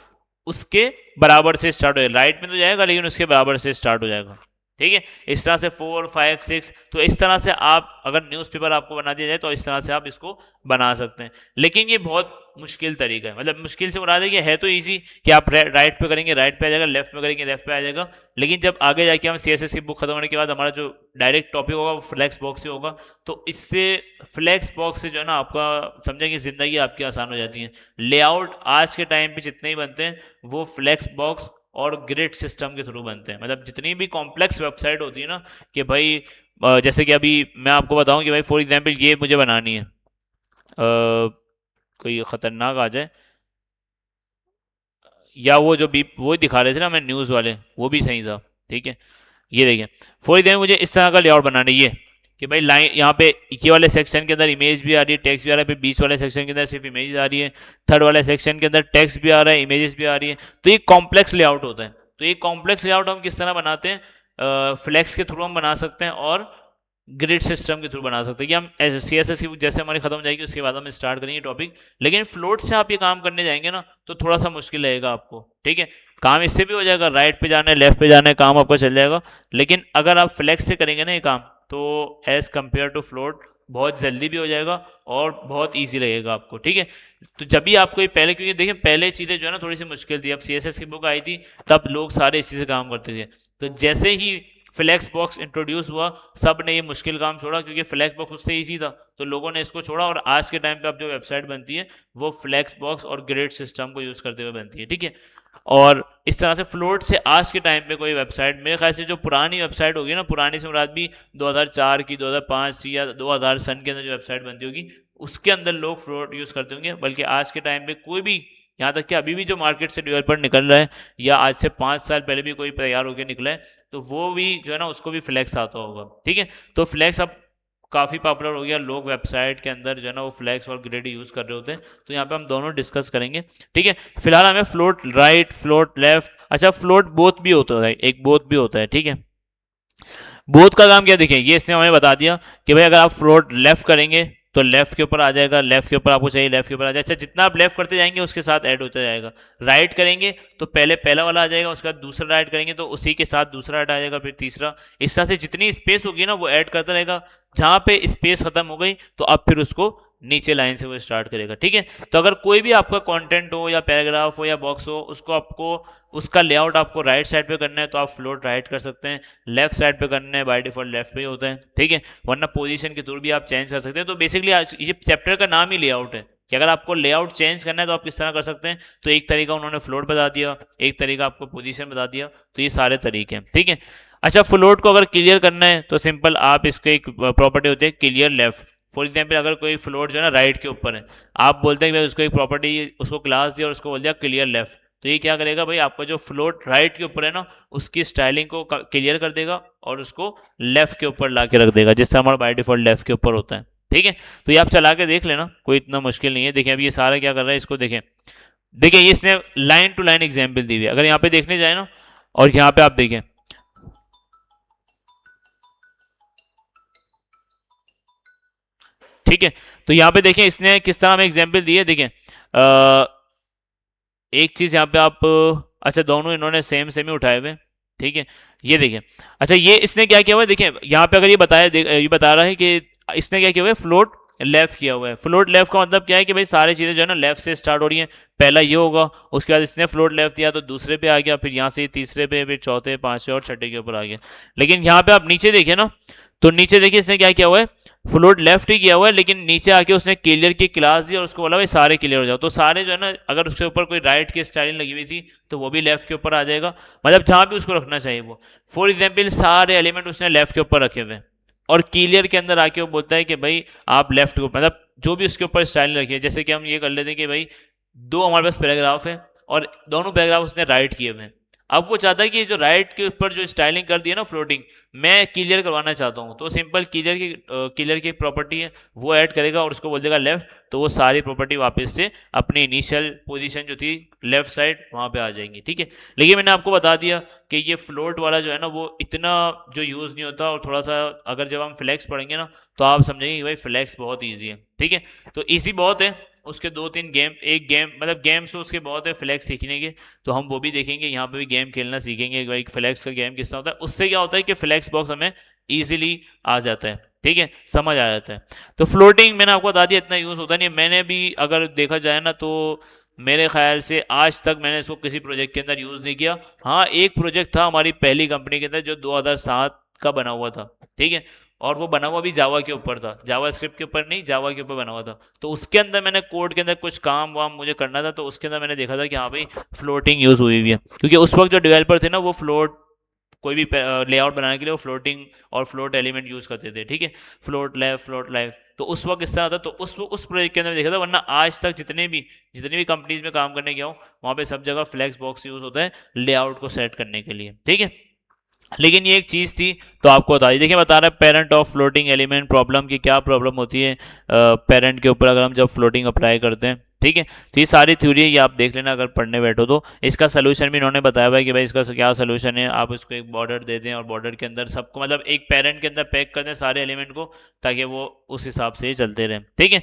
उसके बराबर से स्टार्ट हो जाएगा, राइट में तो जाएगा लेकिन उसके बराबर से स्टार्ट हो जाएगा, ठीक है। इस तरह से फोर फाइव सिक्स, तो इस तरह से आप अगर न्यूज़पेपर आपको बना दिया जाए तो इस तरह से आप इसको बना सकते हैं। लेकिन ये बहुत मुश्किल तरीका है, मतलब मुश्किल से मुराद है कि है तो इजी कि आप राइट पे करेंगे राइट पे आ जाएगा, लेफ्ट पे करेंगे लेफ्ट पे आ जाएगा। लेकिन जब आगे जाके हम सीएसएस की बुक खत्म होने के बाद हमारा जो डायरेक्ट टॉपिक होगा वो फ्लैक्स बॉक्स से होगा, तो इससे फ्लैक्स बॉक्स से जो है ना आपका समझेंगे ज़िंदगी आपकी आसान हो जाती है। लेआउट आज के टाइम पे जितने ही बनते हैं वो फ्लैक्स बॉक्स और ग्रिड सिस्टम के थ्रू बनते हैं। मतलब जितनी भी कॉम्प्लेक्स वेबसाइट होती है ना, कि भाई जैसे कि अभी मैं आपको बताऊं कि भाई फॉर एग्जांपल ये मुझे बनानी है, कोई ख़तरनाक आ जाए, या वो जो भी वो दिखा रहे थे ना मैं न्यूज़ वाले, वो भी सही था, ठीक है। ये देखें फॉर एग्जाम्पल मुझे इस तरह का लेआउट बनाना है, ये कि भाई लाइन यहाँ पे ये वाले सेक्शन के अंदर इमेज भी आ रही है, टेक्स्ट भी आ रहा है, फिर बीच वाले सेक्शन के अंदर सिर्फ इमेज आ रही है, थर्ड वाले सेक्शन के अंदर टेक्स्ट भी आ रहा है, इमेजेस भी आ रही है। तो ये कॉम्प्लेक्स लेआउट होता है। तो ये कॉम्प्लेक्स लेआउट हम किस तरह बनाते हैं, फ्लैक्स के थ्रू हम बना सकते हैं और ग्रिड सिस्टम के थ्रू बना सकते हैं। कि हम सी एस एस की जैसे हमारी खत्म हो जाएगी उसके बाद हम स्टार्ट करेंगे टॉपिक, लेकिन फ्लोट से आप ये काम करने जाएंगे ना तो थोड़ा सा मुश्किल रहेगा आपको, ठीक है। काम इससे भी हो जाएगा, राइट पे जाना है लेफ्ट पे जाना है, काम आपका चल जाएगा। लेकिन अगर आप फ्लैक्स से करेंगे ना ये काम, तो एज कम्पेयर टू फ्लोट बहुत जल्दी भी हो जाएगा और बहुत ईजी लगेगा आपको, ठीक है। तो जब भी आपको ये पहले, क्योंकि देखिए पहले चीज़ें जो है ना थोड़ी सी मुश्किल थी, अब सी एस एस की बुक आई थी तब लोग सारे इसी से काम करते थे। तो जैसे ही फ्लैक्स बॉक्स इंट्रोड्यूस हुआ सब ने ये मुश्किल काम छोड़ा, क्योंकि फ्लैक्स बॉक्स उससे ईजी था तो लोगों ने इसको छोड़ा। और आज के टाइम पे अब जो वेबसाइट बनती है वो फ्लैक्स बॉक्स और ग्रिड सिस्टम को यूज़ करते हुए बनती है, ठीक है। और इस तरह से फ्लोट से आज के टाइम पे कोई वेबसाइट, मेरे ख्याल से जो पुरानी वेबसाइट होगी ना, पुरानी से मुराद भी 2004 की, 2005 की या 2000 सन के अंदर जो वेबसाइट बनती होगी उसके अंदर लोग फ्लोट यूज़ करते होंगे। बल्कि आज के टाइम पे कोई भी, यहाँ तक कि अभी भी जो मार्केट से डेवलपर निकल रहा है या आज से 5 साल पहले भी कोई तैयार होकर निकला है, तो वो भी जो है ना उसको भी फ्लैक्स आता होगा, ठीक है। तो फ्लैक्स अब काफ़ी पॉपुलर हो गया, लोग वेबसाइट के अंदर जो है ना वो फ्लैक्स और ग्रिड यूज़ कर रहे होते हैं, तो यहाँ पे हम दोनों डिस्कस करेंगे। ठीक है, फिलहाल हमें फ्लोट राइट, फ्लोट लेफ्ट, अच्छा फ्लोट बोथ भी होता है, एक बोथ भी होता है। ठीक है, बोथ का काम क्या, देखें ये इसने हमें बता दिया कि भाई अगर आप फ्लोट लेफ्ट करेंगे तो लेफ्ट के ऊपर आ जाएगा, लेफ्ट के ऊपर आपको चाहिए लेफ्ट के ऊपर आ जाएगा। अच्छा, जितना आप लेफ्ट करते जाएंगे उसके साथ ऐड होता जाएगा। राइट करेंगे तो पहले पहला वाला आ जाएगा, उसके बाद दूसरा राइट करेंगे तो उसी के साथ दूसरा ऐड आ जाएगा, फिर तीसरा। इस तरह से जितनी स्पेस होगी ना वो ऐड करता रहेगा। जहां पे स्पेस खत्म हो गई तो अब फिर उसको नीचे लाइन से वो स्टार्ट करेगा। ठीक है, तो अगर कोई भी आपका कंटेंट हो या पैराग्राफ हो या बॉक्स हो, उसको आपको उसका लेआउट आपको राइट साइड पे करना है तो आप फ्लोट राइट कर सकते हैं, लेफ्ट साइड पे करना है बाय डिफॉल्ट लेफ्ट पे ही होता है। ठीक है, वरना पोजीशन के थ्रू भी आप चेंज कर सकते हैं। तो बेसिकली आज ये चैप्टर का नाम ही लेआउट है कि अगर आपको लेआउट चेंज करना है तो आप किस तरह कर सकते हैं। तो एक तरीका उन्होंने फ्लोट बता दिया, एक तरीका आपको पोजीशन बता दिया, तो ये सारे तरीके हैं। ठीक है, अच्छा फ्लोट को अगर क्लियर करना है तो सिंपल आप इसके एक प्रॉपर्टी होती है क्लियर लेफ्ट। फॉर एग्जाम्पल अगर कोई फ्लोट जो है ना राइट के ऊपर है, आप बोलते हैं कि भाई उसको एक प्रॉपर्टी, उसको क्लास दिया और उसको बोल दिया क्लियर लेफ्ट, तो ये क्या करेगा भाई, आपका जो फ्लोट राइट के ऊपर है ना उसकी स्टाइलिंग को क्लियर कर देगा और उसको लेफ्ट के ऊपर ला के रख देगा, जिससे हमारा बाय डिफॉल्ट लेफ्ट के ऊपर होता है। ठीक है, तो ये आप चला के देख लेना, कोई इतना मुश्किल नहीं है। देखिए अभी ये सारा क्या कर रहा है, इसको देखें, देखिए ये इसने लाइन टू लाइन एग्जाम्पल दी हुई है। अगर यहाँ पे देखने जाए ना और यहाँ पे आप देखें, ठीक है, तो यहाँ पे देखें इसने किस तरह हमें एग्जाम्पल दी है। देखें एक चीज यहाँ पे आप, अच्छा दोनों इन्होंने सेम सेम ही उठाए हुए। ठीक है, ये देखिए, अच्छा ये इसने क्या किया हुआ है, देखिए यहाँ पे अगर ये बताया, ये बता रहा है कि इसने क्या किया हुआ है, फ्लोट लेफ्ट किया हुआ है। फ्लोट लेफ्ट का मतलब क्या है कि भाई सारी चीजें जो है ना लेफ्ट से स्टार्ट हो रही हैं। पहला ये होगा, उसके बाद इसने फ्लोट लेफ्ट दिया तो दूसरे पे आ गया, फिर यहाँ से तीसरे पे, फिर चौथे, पांचवे और छठे के ऊपर आ गया। लेकिन यहाँ पे आप नीचे देखिए ना, तो नीचे देखिए इसने क्या किया हुआ है, फ्लोट लेफ्ट ही किया हुआ है, लेकिन नीचे आके उसने क्लियर की क्लास दी और उसको बोला भाई सारे क्लियर हो जाओ। तो सारे जो है ना, अगर उसके ऊपर कोई राइट की स्टाइलिंग लगी हुई थी तो वो भी लेफ्ट के ऊपर आ जाएगा, मतलब जहां भी उसको रखना चाहिए वो। फॉर एग्जाम्पल सारे एलिमेंट उसने लेफ्ट के ऊपर रखे हुए हैं और क्लियर के अंदर आके वो बोलता है कि भाई आप लेफ्ट के ऊपर, मतलब जो भी उसके ऊपर स्टाइलिंग रखी है। जैसे कि हम ये कर लेते हैं कि भाई दो हमारे पास पैराग्राफ है और दोनों पैराग्राफ उसने राइट किए हुए हैं। अब वो चाहता है कि जो राइट के ऊपर जो स्टाइलिंग कर दी है ना फ्लोटिंग, मैं क्लियर करवाना चाहता हूँ, तो सिंपल क्लियर की प्रॉपर्टी है वो ऐड करेगा और उसको बोल देगा लेफ्ट, तो वो सारी प्रॉपर्टी वापस से अपनी इनिशियल पोजीशन जो थी लेफ्ट साइड वहाँ पे आ जाएंगी। ठीक है, लेकिन मैंने आपको बता दिया कि ये फ्लोट वाला जो है ना वो इतना जो यूज़ नहीं होता, और थोड़ा सा अगर जब हम फ्लैक्स पढ़ेंगे ना तो आप समझेंगे कि भाई फ्लैक्स बहुत ईजी है। ठीक है, तो ईजी बहुत है, उसके दो तीन गेम, एक गेम मतलब गेम्स तो उसके बहुत है फ्लैक्स सीखने के, तो हम वो भी देखेंगे। यहाँ पे भी गेम खेलना सीखेंगे भाई फ्लैक्स का गेम किस तरह होता है। उससे क्या होता है कि फ्लैक्स बॉक्स हमें ईजिली आ जाता है। ठीक है, समझ आ जाता है। तो फ्लोटिंग मैंने आपको बता दिया इतना यूज़ होता नहीं है। मैंने भी अगर देखा जाए ना तो मेरे ख्याल से आज तक मैंने इसको किसी प्रोजेक्ट के अंदर यूज़ नहीं किया। हाँ, एक प्रोजेक्ट था हमारी पहली कंपनी के अंदर जो 2007 का बना हुआ था। ठीक है, और वो बना हुआ भी जावा के ऊपर था, जावा स्क्रिप्ट के ऊपर नहीं, जावा के ऊपर बना हुआ था। तो उसके अंदर मैंने कोड के अंदर कुछ काम वाम मुझे करना था, तो उसके अंदर मैंने देखा था कि हाँ भाई फ्लोटिंग यूज़ हुई हुई है, क्योंकि उस वक्त जो डेवलपर थे ना वो फ्लोट, कोई भी लेआउट बनाने के लिए वो फ्लोटिंग और फ्लोट एलिमेंट यूज़ करते थे। ठीक है, फ्लोट लेफ्ट, तो उस वक्त इस तरह था। तो उस प्रोजेक्ट के अंदर देखा था, वरना आज तक जितनी भी कंपनीज में काम करने गया हूँ वहाँ पे सब जगह फ्लैक्स बॉक्स यूज़ होता है लेआउट को सेट करने के लिए। ठीक है, लेकिन ये एक चीज़ थी तो आपको बता दी। देखिए बता रहा है parent of floating element problem की क्या प्रॉब्लम होती है पेरेंट के ऊपर अगर हम जब फ्लोटिंग अप्लाई करते हैं। ठीक है, तो ये सारी थ्योरी है, ये आप देख लेना अगर पढ़ने बैठो तो। इसका सोल्यूशन भी इन्होंने बताया हुआ है कि भाई इसका क्या सोल्यूशन है, आप इसको एक बॉर्डर दे दें और बॉर्डर के अंदर सबको, मतलब एक पेरेंट के अंदर पैक कर दें सारे एलिमेंट को, ताकि वो उस हिसाब से ही चलते रहें। ठीक है,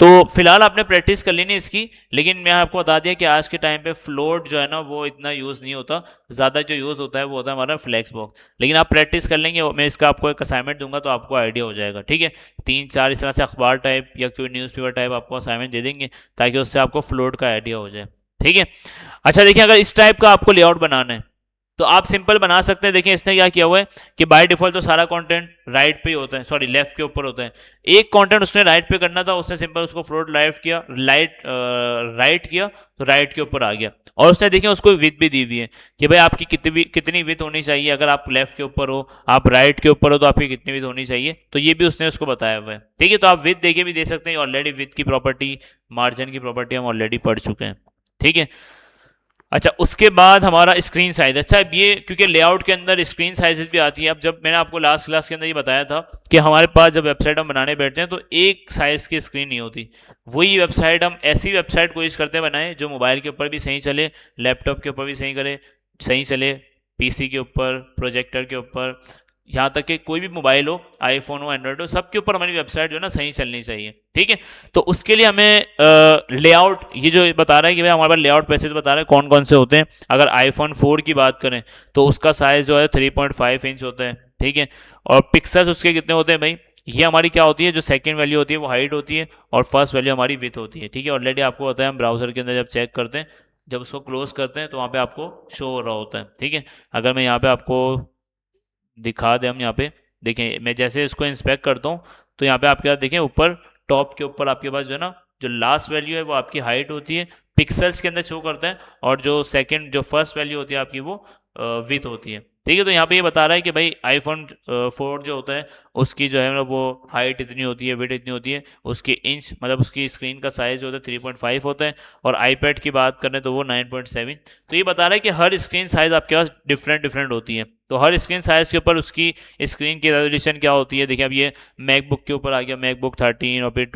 तो फिलहाल आपने प्रैक्टिस कर लेनी इसकी, लेकिन मैं आपको बता दिया कि आज के टाइम पे फ्लोट जो है ना वो इतना यूज़ नहीं होता, ज़्यादा जो यूज़ होता है वो होता है हमारा फ्लैक्स बॉक्स। लेकिन आप प्रैक्टिस कर लेंगे, मैं इसका आपको एक असाइनमेंट दूंगा तो आपको आइडिया हो जाएगा। ठीक है, 3-4 इस तरह से अखबार टाइप या कोई न्यूज़पेपर टाइप आपको असाइनमेंट दे देंगे, ताकि उससे आपको फ्लोट का आइडिया हो जाए। ठीक है, अच्छा देखिए अगर इस टाइप का आपको लेआउट बनाना है तो आप सिंपल बना सकते हैं। देखिए इसने क्या किया हुआ है कि बाय डिफॉल्ट तो सारा कंटेंट राइट पे ही होता है, सॉरी लेफ्ट के ऊपर होता है। एक कंटेंट उसने राइट पे करना था, उसने सिंपल उसको फ्लोट लेफ्ट किया, राइट किया तो राइट के ऊपर आ गया। और उसने देखिए उसको विथ भी दी हुई है कि भाई आपकी कितनी विथ होनी चाहिए, अगर आप लेफ्ट के ऊपर हो, आप राइट के ऊपर हो तो आपकी कितनी विथ होनी चाहिए, तो ये भी उसने उसको बताया हुआ है। ठीक है, तो आप विथ देके भी दे सकते हैं, ऑलरेडी विथ की प्रॉपर्टी, मार्जिन की प्रॉपर्टी हम ऑलरेडी पढ़ चुके हैं। ठीक है, अच्छा, उसके बाद हमारा स्क्रीन साइज। अच्छा, अब ये क्योंकि लेआउट के अंदर स्क्रीन साइजेस भी आती है। अब जब मैंने आपको लास्ट क्लास के अंदर ये बताया था कि हमारे पास जब वेबसाइट हम बनाने बैठते हैं तो एक साइज की स्क्रीन नहीं होती। वही वेबसाइट हम ऐसी वेबसाइट कोशिश करते हैं बनाए जो मोबाइल के ऊपर भी सही चले, लैपटॉप के ऊपर भी सही चले, पीसी के ऊपर, प्रोजेक्टर के ऊपर, यहाँ तक कि कोई भी मोबाइल हो, आईफोन हो, एंड्रॉइड हो, सबके ऊपर हमारी वेबसाइट जो है ना सही चलनी चाहिए। ठीक है, तो उसके लिए हमें लेआउट, ये जो बता रहा है कि भाई हमारे पास लेआउट पैसेज बता रहा है कौन कौन से होते हैं। अगर आईफोन 4 की बात करें तो उसका साइज जो है 3.5 इंच होता है। ठीक है, और पिक्सल्स उसके कितने होते हैं भाई, ये हमारी क्या होती है, जो सेकंड वैल्यू होती है वो हाइट होती है और फर्स्ट वैल्यू हमारी विथ होती है। ठीक है, ऑलरेडी आपको पता है, हम ब्राउजर के अंदर जब चेक करते हैं, जब उसको क्लोज करते हैं तो वहाँ पे आपको शो हो रहा होता है। ठीक है, अगर मैं यहाँ पे आपको दिखा दें, हम यहाँ पे देखें, मैं जैसे इसको इंस्पेक्ट करता हूँ तो यहाँ पे आपके पास देखें ऊपर टॉप के ऊपर आपके पास जो है ना, जो लास्ट वैल्यू है वो आपकी हाइट होती है, पिक्सल्स के अंदर शो करता है, और जो फर्स्ट वैल्यू होती है आपकी वो विथ होती है। ठीक है, तो यहाँ पे ये बता रहा है कि भाई आईफोन 4 जो होता है उसकी जो है मतलब वो हाइट इतनी होती है, विथ इतनी होती है, उसकी इंच मतलब उसकी स्क्रीन का साइज जो होता है 3.5 होता है, और आईपैड की बात करें तो वो 9.7। तो ये बता रहा है कि हर स्क्रीन साइज आपके पास डिफरेंट डिफरेंट होती है। तो हर स्क्रीन साइज के ऊपर उसकी स्क्रीन की रेजोल्यूशन क्या होती है। देखिए अब ये मैकबुक के ऊपर आ गया, मैकबुक 13, और फिर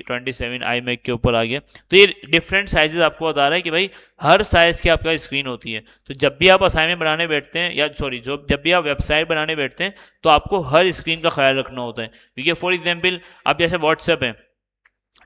27 आई मैक के ऊपर आ गया। तो ये डिफरेंट साइजेस आपको बता रहा है कि भाई हर साइज की आपका स्क्रीन होती है। तो जब भी आप असाइनमेंट बनाने बैठते हैं, या सॉरी जब भी आप वेबसाइट बनाने बैठते हैं तो आपको हर स्क्रीन का ख्याल रखना होता है। क्योंकि फॉर एग्जाम्पल अब जैसे व्हाट्सएप है,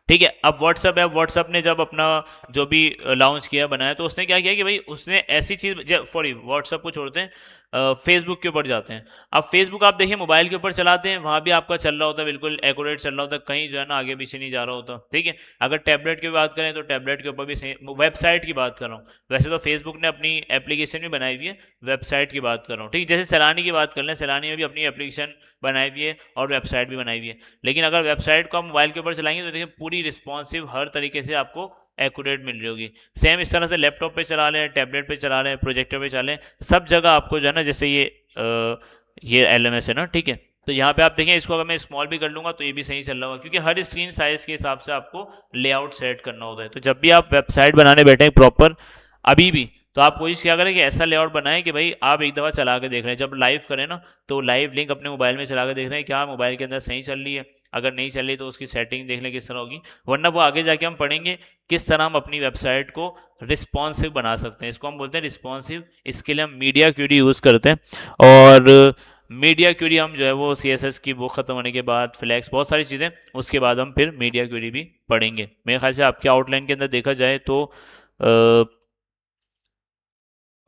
ठीक है, अब व्हाट्सएप ने जब अपना जो भी लॉन्च किया बनाया तो उसने क्या किया कि भाई उसने ऐसी चीज़, सॉरी व्हाट्सएप को छोड़ते हैं, फेसबुक के ऊपर जाते हैं। अब फेसबुक आप देखिए मोबाइल के ऊपर चलाते हैं, वहाँ भी आपका चल रहा होता है, बिल्कुल एक्यूरेट चल रहा होता है, कहीं जो है ना आगे पीछे नहीं जा रहा होता। ठीक है, अगर टैबलेट की बात करें तो टैबलेट के ऊपर भी सही, वेबसाइट की बात कर रहा हूँ, वैसे तो फेसबुक ने अपनी एप्लीकेशन भी बनाई हुई है, वेबसाइट की बात कर रहा हूँ। ठीक, जैसे सैलानी की बात कर लें, सैलानी में भी अपनी एप्लीकेशन बनाई हुई है और वेबसाइट भी बनाई हुई है। लेकिन अगर वेबसाइट को आप मोबाइल के ऊपर चलाएंगे तो देखिए पूरी रिस्पॉन्सिव हर तरीके से आपको एक्यूरेट मिल रही होगी। सेम इस तरह से लैपटॉप पे चला लें, टैबलेट पे चला लें, प्रोजेक्टर पे चला लें, सब जगह आपको जो है ना, जैसे ये LMS है ना, ठीक है, तो यहाँ पे आप देखें, इसको अगर मैं स्मॉल भी कर लूँगा तो ये भी सही चल रहा होगा, क्योंकि हर स्क्रीन साइज के हिसाब से आपको लेआउट सेट करना होता है। तो जब भी आप वेबसाइट बनाने बैठे प्रॉपर अभी भी, तो आप कोशिश क्या करें कि ऐसा लेआउट बनाएं कि भाई आप एक दफ़ा चला के देख रहे हैं, जब लाइव करें ना तो लाइव लिंक अपने मोबाइल में चला के देख रहे हैं क्या मोबाइल के अंदर सही चल रही है। अगर नहीं चल रही तो उसकी सेटिंग देख लें किस तरह होगी, वरना वो आगे जाके हम पढ़ेंगे किस तरह हम अपनी वेबसाइट को रिस्पॉन्सिव बना सकते हैं। इसको हम बोलते हैं रिस्पॉन्सिव, इसके लिए हम मीडिया क्यूरी यूज़ करते हैं। और मीडिया क्यूरी हम जो है वो CSS की बुक ख़त्म होने के बाद, फ्लैक्स, बहुत सारी चीज़ें, उसके बाद हम फिर मीडिया क्यूरी भी पढ़ेंगे। मेरे ख्याल से आपके आउटलाइन के अंदर देखा जाए तो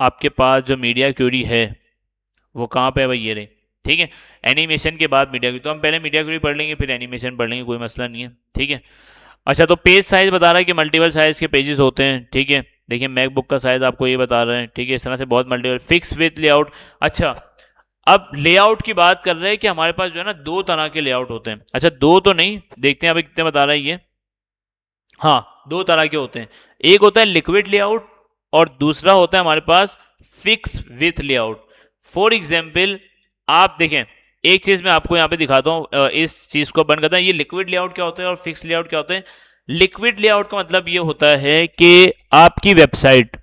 आपके पास जो मीडिया क्यूरी है वो कहाँ पे है भाई, ये रहे। ठीक है, एनिमेशन के बाद मीडिया क्यूरी, तो हम पहले मीडिया क्यूरी पढ़ लेंगे फिर एनिमेशन पढ़ लेंगे, कोई मसला नहीं है। ठीक है, अच्छा, तो पेज साइज बता रहा है कि मल्टीपल साइज के पेजेस होते हैं। ठीक है, देखिए मैकबुक का साइज आपको ये बता रहे हैं। ठीक है, इस तरह से बहुत मल्टीपल, फिक्स विथ लेआउट। अच्छा, अब लेआउट की बात कर रहे हैं कि हमारे पास जो है ना दो तरह के लेआउट होते हैं। अच्छा, दो तो नहीं, देखते हैं अभी कितने बता रहा है ये। हाँ, दो तरह के होते हैं, एक होता है लिक्विड लेआउट और दूसरा होता है हमारे पास fixed width layout. For example आप देखें, एक चीज मैं आपको यहाँ पे दिखाता हूँ, इस चीज को बंद करता है। ये लिक्विड लेआउट क्या होता है और फिक्स लेआउट क्या होता है। लिक्विड लेआउट का मतलब ये होता है कि आपकी वेबसाइट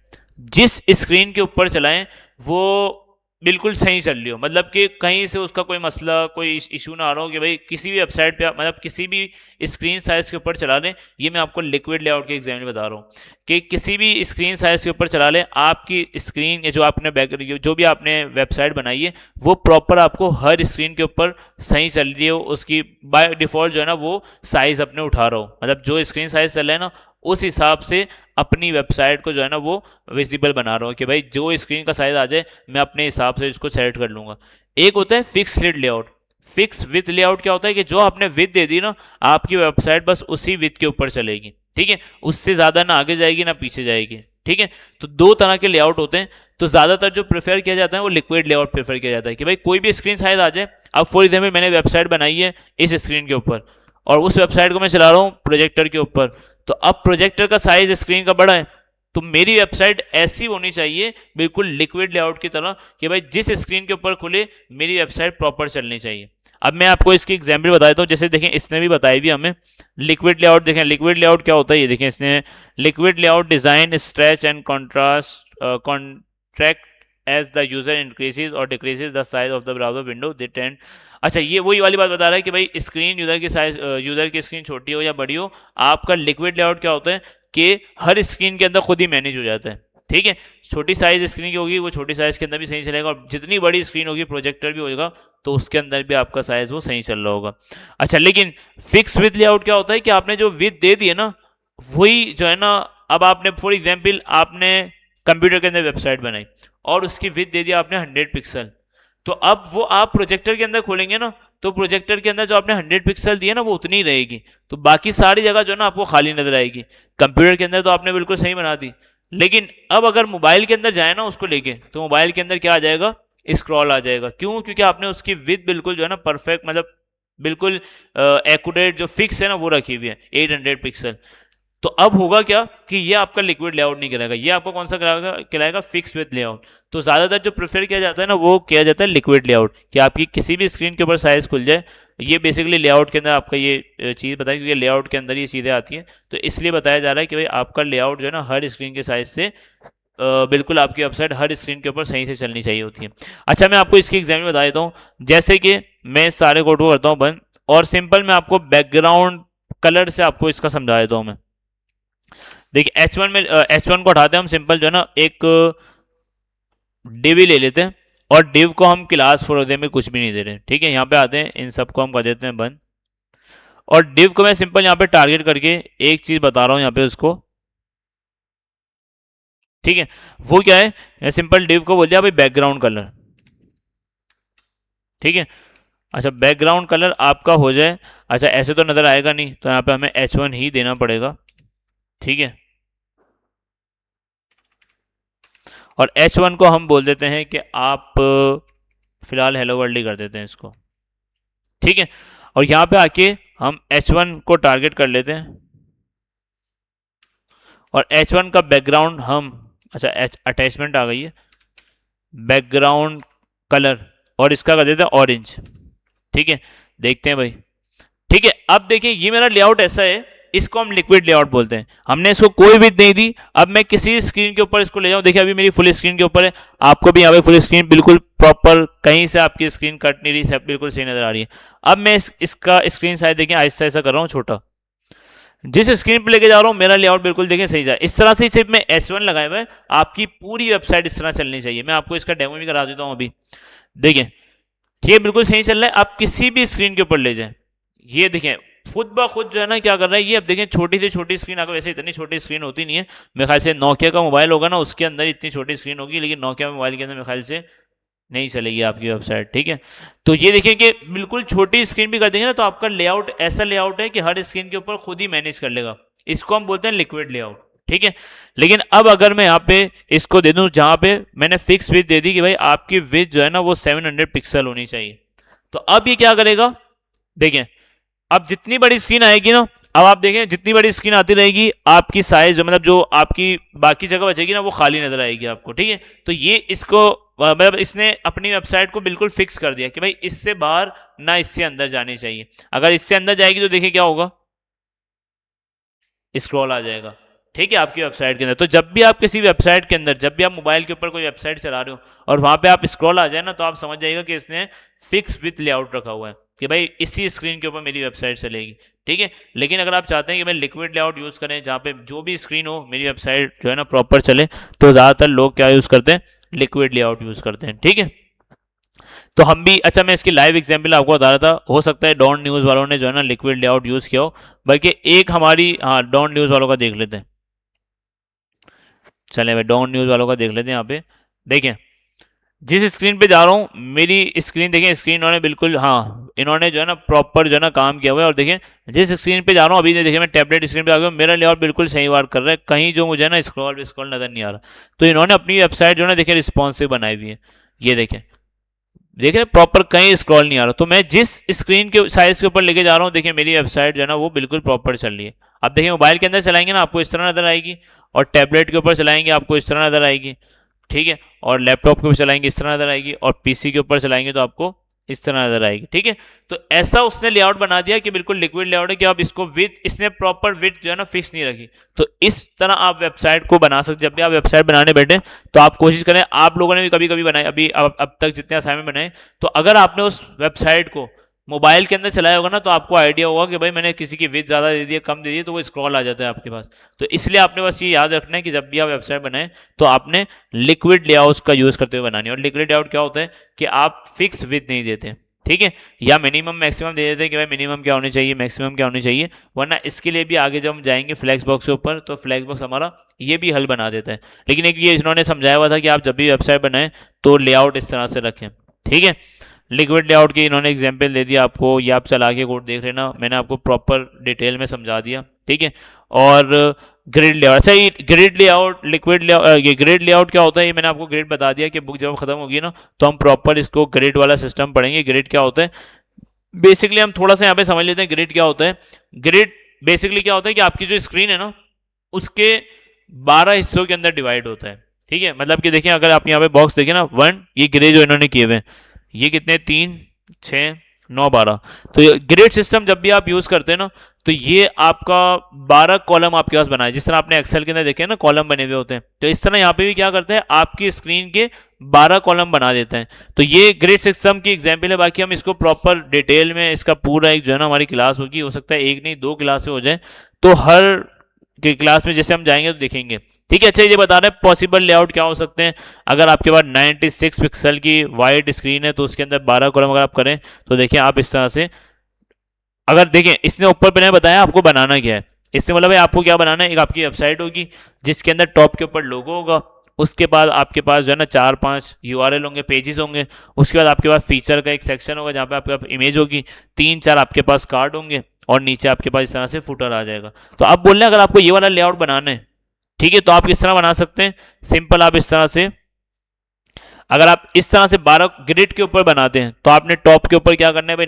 जिस स्क्रीन के ऊपर चलाएं वो बिल्कुल सही चल रही हो, मतलब कि कहीं से उसका कोई मसला, कोई इशू ना आ रहा हो कि भाई किसी भी वेबसाइट पे मतलब किसी भी स्क्रीन साइज के ऊपर चला लें। ये मैं आपको लिक्विड लेआउट के एग्जाम्पल बता रहा हूँ कि किसी भी स्क्रीन साइज के ऊपर चला लें, आपकी स्क्रीन जो आपने जो भी आपने वेबसाइट बनाई है वो प्रॉपर आपको हर स्क्रीन के ऊपर सही चल रही हो, उसकी बाय डिफ़ॉल्ट जो है ना वो साइज़ अपने उठा रहा हो, मतलब जो स्क्रीन साइज चल रहा है ना उस हिसाब से अपनी वेबसाइट को जो है ना वो विजिबल बना रहा हूँ कि भाई जो स्क्रीन का साइज आ जाए मैं अपने हिसाब से इसको सेलेक्ट कर लूँगा। एक होता है fix width layout. Fix width layout क्या होता है कि जो आपने विथ दे दी ना, आपकी वेबसाइट बस उसी विथ के ऊपर चलेगी। ठीक है, उससे ज़्यादा ना आगे जाएगी ना पीछे जाएगी। ठीक है, तो दो तरह के लेआउट होते हैं। तो ज़्यादातर जो प्रेफर किया जाता है वो लिक्विड लेआउट प्रेफर किया जाता है कि भाई कोई भी स्क्रीन साइज आ जाए। अब फॉर एग्जाम्पल मैंने वेबसाइट बनाई है इस स्क्रीन के ऊपर और उस वेबसाइट को मैं चला रहा हूँ प्रोजेक्टर के ऊपर, तो अब प्रोजेक्टर का साइज स्क्रीन का बड़ा है, तो मेरी वेबसाइट ऐसी होनी चाहिए बिल्कुल लिक्विड लेआउट की तरह कि भाई जिस स्क्रीन के ऊपर खुले मेरी वेबसाइट प्रॉपर चलनी चाहिए। अब मैं आपको इसकी एग्जांपल बता देता हूँ। जैसे देखें इसने भी बताई भी हमें लिक्विड लेआउट। देखें लिक्विड लेआउट क्या होता है, ये देखें इसने liquid layout design stretch and contrast contract as the user increases और decreases the size of the browser window they tend. अच्छा, ये वही वाली बात बता रहा है कि भाई स्क्रीन यूजर की साइज, यूजर की स्क्रीन छोटी हो या बड़ी हो, आपका लिक्विड लेआउट क्या होता है कि हर स्क्रीन के अंदर खुद ही मैनेज हो जाता है। ठीक है, छोटी साइज स्क्रीन की होगी वो छोटी साइज के अंदर भी सही चलेगा, और जितनी बड़ी स्क्रीन होगी प्रोजेक्टर भी होगा तो उसके अंदर भी आपका साइज वो सही चल रहा होगा। अच्छा, लेकिन फिक्स विथ लेआउट क्या होता है कि आपने जो विथ दे दी है ना, वही जो है ना, अब आपने फॉर एग्जाम्पल आपने कंप्यूटर के अंदर वेबसाइट बनाई और उसकी विथ दे दिया आपने 100 पिक्सल, तो अब वो आप प्रोजेक्टर के अंदर खोलेंगे ना, तो प्रोजेक्टर के अंदर जो आपने 100 पिक्सल दिया ना वो उतनी ही रहेगी, तो बाकी सारी जगह जो है ना आपको खाली नजर आएगी। कंप्यूटर के अंदर तो आपने बिल्कुल सही बना दी, लेकिन अब अगर मोबाइल के अंदर जाए ना उसको लेके, तो मोबाइल के अंदर क्या आ जाएगा, स्क्रॉल आ जाएगा। क्यों? क्योंकि आपने उसकी विथ बिल्कुल जो है ना परफेक्ट, मतलब बिल्कुल एक्यूरेट जो फिक्स है ना वो रखी हुई है 800 पिक्सल। तो अब होगा क्या कि ये आपका लिक्विड लेआउट नहीं कहलाएगा, ये आपका कौन सा कहलाएगा, फिक्स विद लेआउट। तो ज्यादातर जो प्रेफर किया जाता है ना वो किया जाता है लिक्विड लेआउट, कि आपकी किसी भी स्क्रीन के ऊपर साइज खुल जाए। ये बेसिकली लेआउट के अंदर आपका ये चीज़ बताया, क्योंकि लेआउट के अंदर ये चीज़ें आती हैं, तो इसलिए बताया जा रहा है कि भाई आपका लेआउट जो है ना हर स्क्रीन के साइज से बिल्कुल आपकी वेबसाइट हर स्क्रीन के ऊपर सही से चलनी चाहिए होती है। अच्छा, मैं आपको इसकी एग्जाम्पल बता देता हूँ। जैसे कि मैं सारे कोड को करता हूँ बंद, और सिंपल मैं आपको बैकग्राउंड कलर से आपको इसका समझा देता हूँ मैं। देखिए H1 में H1 को हटाते हैं हम, सिंपल जो है ना एक डिव ही ले लेते हैं, और डिव को हम क्लास फॉर में कुछ भी नहीं दे रहे। ठीक है, यहाँ पे आते हैं, इन सबको हम कर देते हैं बंद, और डिव को मैं सिंपल यहाँ पे टारगेट करके एक चीज बता रहा हूँ यहाँ पे उसको। ठीक है, वो क्या है, मैं सिंपल डिव को बोल दिया भाई बैकग्राउंड कलर। ठीक है, अच्छा बैकग्राउंड कलर आपका हो जाए, अच्छा ऐसे तो नजर आएगा नहीं, तो यहाँ पे हमें H1 ही देना पड़ेगा। ठीक है, और H1 को हम बोल देते हैं कि आप फिलहाल हेलो वर्ल्ड ही कर देते हैं इसको। ठीक है, और यहाँ पे आके हम H1 को टारगेट कर लेते हैं, और H1 का बैकग्राउंड हम, अच्छा अटैचमेंट आ गई है, बैकग्राउंड कलर, और इसका कर देते हैं ऑरेंज। ठीक है, देखते हैं भाई। ठीक है, अब देखिए ये मेरा लेआउट ऐसा है, इसको हम लिक्विड लेआउट बोलते हैं। हमने इसको कोई भी नहीं दी, अब मैं किसी स्क्रीन के ऊपर इसको ले जाऊं, देखिए अभी मेरी फुल स्क्रीन के ऊपर है, आपको भी यहाँ पे फुल स्क्रीन बिल्कुल प्रॉपर, कहीं से आपकी स्क्रीन कट नहीं रही, सब बिल्कुल सही नजर आ रही है। अब मैं इसका स्क्रीन साइज देखिए आहिस्ता ऐसा कर रहा हूँ छोटा, जिस स्क्रीन पे लेके जा रहा हूँ मेरा लेआउट बिल्कुल देखें सही जाए, इस तरह से सिर्फ मैं S1 लगाए हुआ है, आपकी पूरी वेबसाइट इस तरह चलनी चाहिए। मैं आपको इसका डेमो भी करा देता हूँ अभी, देखिए ठीक है बिल्कुल सही चल रहा है। आप किसी भी स्क्रीन के ऊपर ले जाएं, ये देखें खुद ब खुद जो है ना क्या कर रहा है ये। अब देखें छोटी से छोटी स्क्रीन, आपको वैसे इतनी छोटी स्क्रीन होती नहीं है, मेरे ख्याल से नोकिया का मोबाइल होगा ना उसके अंदर इतनी छोटी स्क्रीन होगी, लेकिन नोकिया मोबाइल के अंदर मेरे ख्याल से नहीं चलेगी आपकी वेबसाइट। ठीक है, तो ये देखिए कि बिल्कुल छोटी स्क्रीन भी कर देंगे ना तो आपका लेआउट ऐसा लेआउट है कि हर स्क्रीन के ऊपर खुद ही मैनेज कर लेगा, इसको हम बोलते हैं लिक्विड लेआउट। ठीक है, लेकिन अब अगर मैं यहाँ पे इसको दे दूं जहां पे मैंने फिक्स विड्थ दे दी कि भाई आपकी विड्थ जो है ना वो 700 पिक्सल होनी चाहिए, तो अब ये क्या करेगा, देखें अब जितनी बड़ी स्क्रीन आएगी ना, अब आप देखें जितनी बड़ी स्क्रीन आती रहेगी आपकी साइज मतलब जो आपकी बाकी जगह बचेगी ना वो खाली नजर आएगी आपको। ठीक है, तो ये इसको मतलब इसने अपनी वेबसाइट को बिल्कुल फिक्स कर दिया कि भाई इससे बाहर ना इससे अंदर जानी चाहिए। अगर इससे अंदर जाएगी तो देखिए क्या होगा, स्क्रॉल आ जाएगा। ठीक है, आपकी वेबसाइट के अंदर। तो जब भी आप किसी वेबसाइट के अंदर, जब भी आप मोबाइल के ऊपर कोई वेबसाइट चला रहे हो और वहां पे आप स्क्रॉल आ जाए ना, तो आप समझ जाइएगा कि इसने फिक्स विथ लेआउट रखा हुआ है कि भाई इसी स्क्रीन के ऊपर मेरी वेबसाइट चलेगी। ठीक है, लेकिन अगर आप चाहते हैं कि भाई लिक्विड लेआउट यूज करें जहाँ पे जो भी स्क्रीन हो मेरी वेबसाइट जो है ना प्रॉपर चले, तो ज्यादातर लोग क्या यूज करते हैं, लिक्विड लेआउट यूज करते हैं। ठीक है, तो हम भी, अच्छा मैं इसकी लाइव एग्जांपल आपको बता रहा था, हो सकता है डॉन न्यूज़ वालों ने जो है ना लिक्विड लेआउट यूज़ किया हो, बल्कि एक हमारी, हाँ डॉन न्यूज़ वालों का देख लेते हैं। चले भाई डॉन न्यूज़ वालों का देख लेते हैं। यहाँ पे देखें जिस स्क्रीन पे जा रहा हूँ मेरी स्क्रीन, देखें स्क्रीन इन्होंने बिल्कुल, हाँ इन्होंने जो है ना प्रॉपर जो है ना काम किया हुआ है। और देखें जिस स्क्रीन पे जा रहा हूँ अभी, देखिए मैं टैबलेट स्क्रीन पे आ गया, मेरा लेआउट बिल्कुल सही बात कर रहा है, कहीं जो मुझे ना स्क्रॉल विस्क्रॉल नजर नहीं आ रहा। तो इन्होंने अपनी वेबसाइट जो है ना देखिए रिस्पॉन्सिव बनाई हुई है, ये देखें देख रहे प्रॉपर कहीं स्क्रॉल नहीं आ रहा। तो मैं जिस स्क्रीन के साइज के ऊपर लेके जा रहा हूँ देखिए मेरी वेबसाइट जो है ना वो बिल्कुल प्रॉपर चल रही है। अब देखिए मोबाइल के अंदर चलाएंगे ना आपको इस तरह नजर आएगी, और टैबलेट के ऊपर चलाएंगे आपको इस तरह नजर आएगी। ठीक है, और लैपटॉप के ऊपर चलाएंगे इस तरह नजर आएगी, और पीसी के ऊपर चलाएंगे तो आपको इस तरह नजर आएगी। ठीक है, तो ऐसा उसने लेआउट बना दिया कि बिल्कुल लिक्विड लेआउट है कि आप इसको विथ, इसने प्रॉपर विथ जो है ना फिक्स नहीं रखी। तो इस तरह आप वेबसाइट को बना सकते। जब भी आप वेबसाइट बनाने बैठे तो आप कोशिश करें, आप लोगों ने भी कभी कभी बनाए अभी अब तक जितने असाइनमेंट बनाए, तो अगर आपने उस वेबसाइट को मोबाइल के अंदर चलाया होगा ना, तो आपको आइडिया होगा कि भाई मैंने किसी की विथ ज़्यादा दे दी है, कम दे दी है, तो वो स्क्रॉल आ जाता है आपके पास। तो इसलिए आपने बस ये याद रखना है कि जब भी आप वेबसाइट बनाएं तो आपने लिक्विड लेआउट्स का यूज़ करते हुए बनानी है। और लिक्विड लेआउट क्या होता है कि आप फिक्स विथ नहीं देते, ठीक है, या मिनिमम मैक्सिमम दे देते हैं कि भाई मिनिमम क्या होनी चाहिए, मैक्सिमम क्या होनी चाहिए। वरना इसके लिए भी आगे जब हम जाएंगे फ्लैक्स बॉक्स के ऊपर, तो फ्लैक्स बॉक्स हमारा ये भी हल बना देता है। लेकिन एक ये इन्होंने समझाया हुआ था कि आप जब भी वेबसाइट बनाएं तो लेआउट इस तरह से रखें। ठीक है, लिक्विड लेआउट की इन्होंने एग्जांपल दे दिया आपको, ये आप चला के कोड देख लेना, मैंने आपको प्रॉपर डिटेल में समझा दिया। ठीक है, और ग्रिड लेआउट, अच्छा ये ग्रिड लेआउट, लिक्विड लेआउट, ये ग्रिड लेआउट क्या होता है, ये मैंने आपको ग्रिड बता दिया कि बुक जब खत्म होगी ना तो हम प्रॉपर इसको ग्रिड वाला सिस्टम पढ़ेंगे। ग्रिड क्या होता है बेसिकली, हम थोड़ा सा यहाँ पे समझ लेते हैं ग्रिड क्या होता है। ग्रिड बेसिकली क्या होता है कि आपकी जो स्क्रीन है ना उसके 12 हिस्सों के अंदर डिवाइड होता है। ठीक है, मतलब कि देखिए अगर आप यहाँ पे बॉक्स देखें ना, 1, ये ग्रे जो इन्होंने किए हुए हैं, ये कितने, 3, 6, 9, 12। तो ग्रिड सिस्टम जब भी आप यूज करते हैं ना तो ये आपका 12 कॉलम आपके पास बना है, जिस तरह आपने एक्सेल के अंदर देखे ना कॉलम बने हुए होते हैं, तो इस तरह यहाँ पे भी क्या करते हैं आपकी स्क्रीन के 12 कॉलम बना देते हैं। तो ये ग्रिड सिस्टम की एग्जाम्पल है। बाकी हम इसको प्रॉपर डिटेल में, इसका पूरा एक जो है ना हमारी क्लास होगी, हो सकता है एक नहीं 2 क्लास हो जाए, तो हर की क्लास में जैसे हम जाएंगे तो देखेंगे। ठीक है, अच्छा ये बता रहे हैं पॉसिबल लेआउट क्या हो सकते हैं। अगर आपके पास 96 पिक्सल की वाइड स्क्रीन है तो उसके अंदर 12 कॉलम अगर आप करें तो देखिए आप इस तरह से, अगर देखें इसने ऊपर मैंने बताया आपको बनाना क्या है, इससे मतलब है आपको क्या बनाना है, एक आपकी वेबसाइट होगी जिसके अंदर टॉप के ऊपर लोगो होगा, उसके बाद आपके पास जो है ना 4-5 यूआरएल होंगे, पेजेस होंगे, उसके बाद आपके पास फीचर का एक सेक्शन होगा जहाँ पे आपके पास इमेज होगी, 3-4 आपके पास कार्ड होंगे, और नीचे आपके पास इस तरह से फुटर आ जाएगा। तो आप बोल रहे हैं अगर आपको ये वाला लेआउट बनाना है, ठीक है, तो आप किस तरह बना सकते हैं, सिंपल आप इस तरह से, अगर आप इस तरह से 12 ग्रिड के ऊपर बनाते हैं तो आपने टॉप के ऊपर क्या करना है भाई,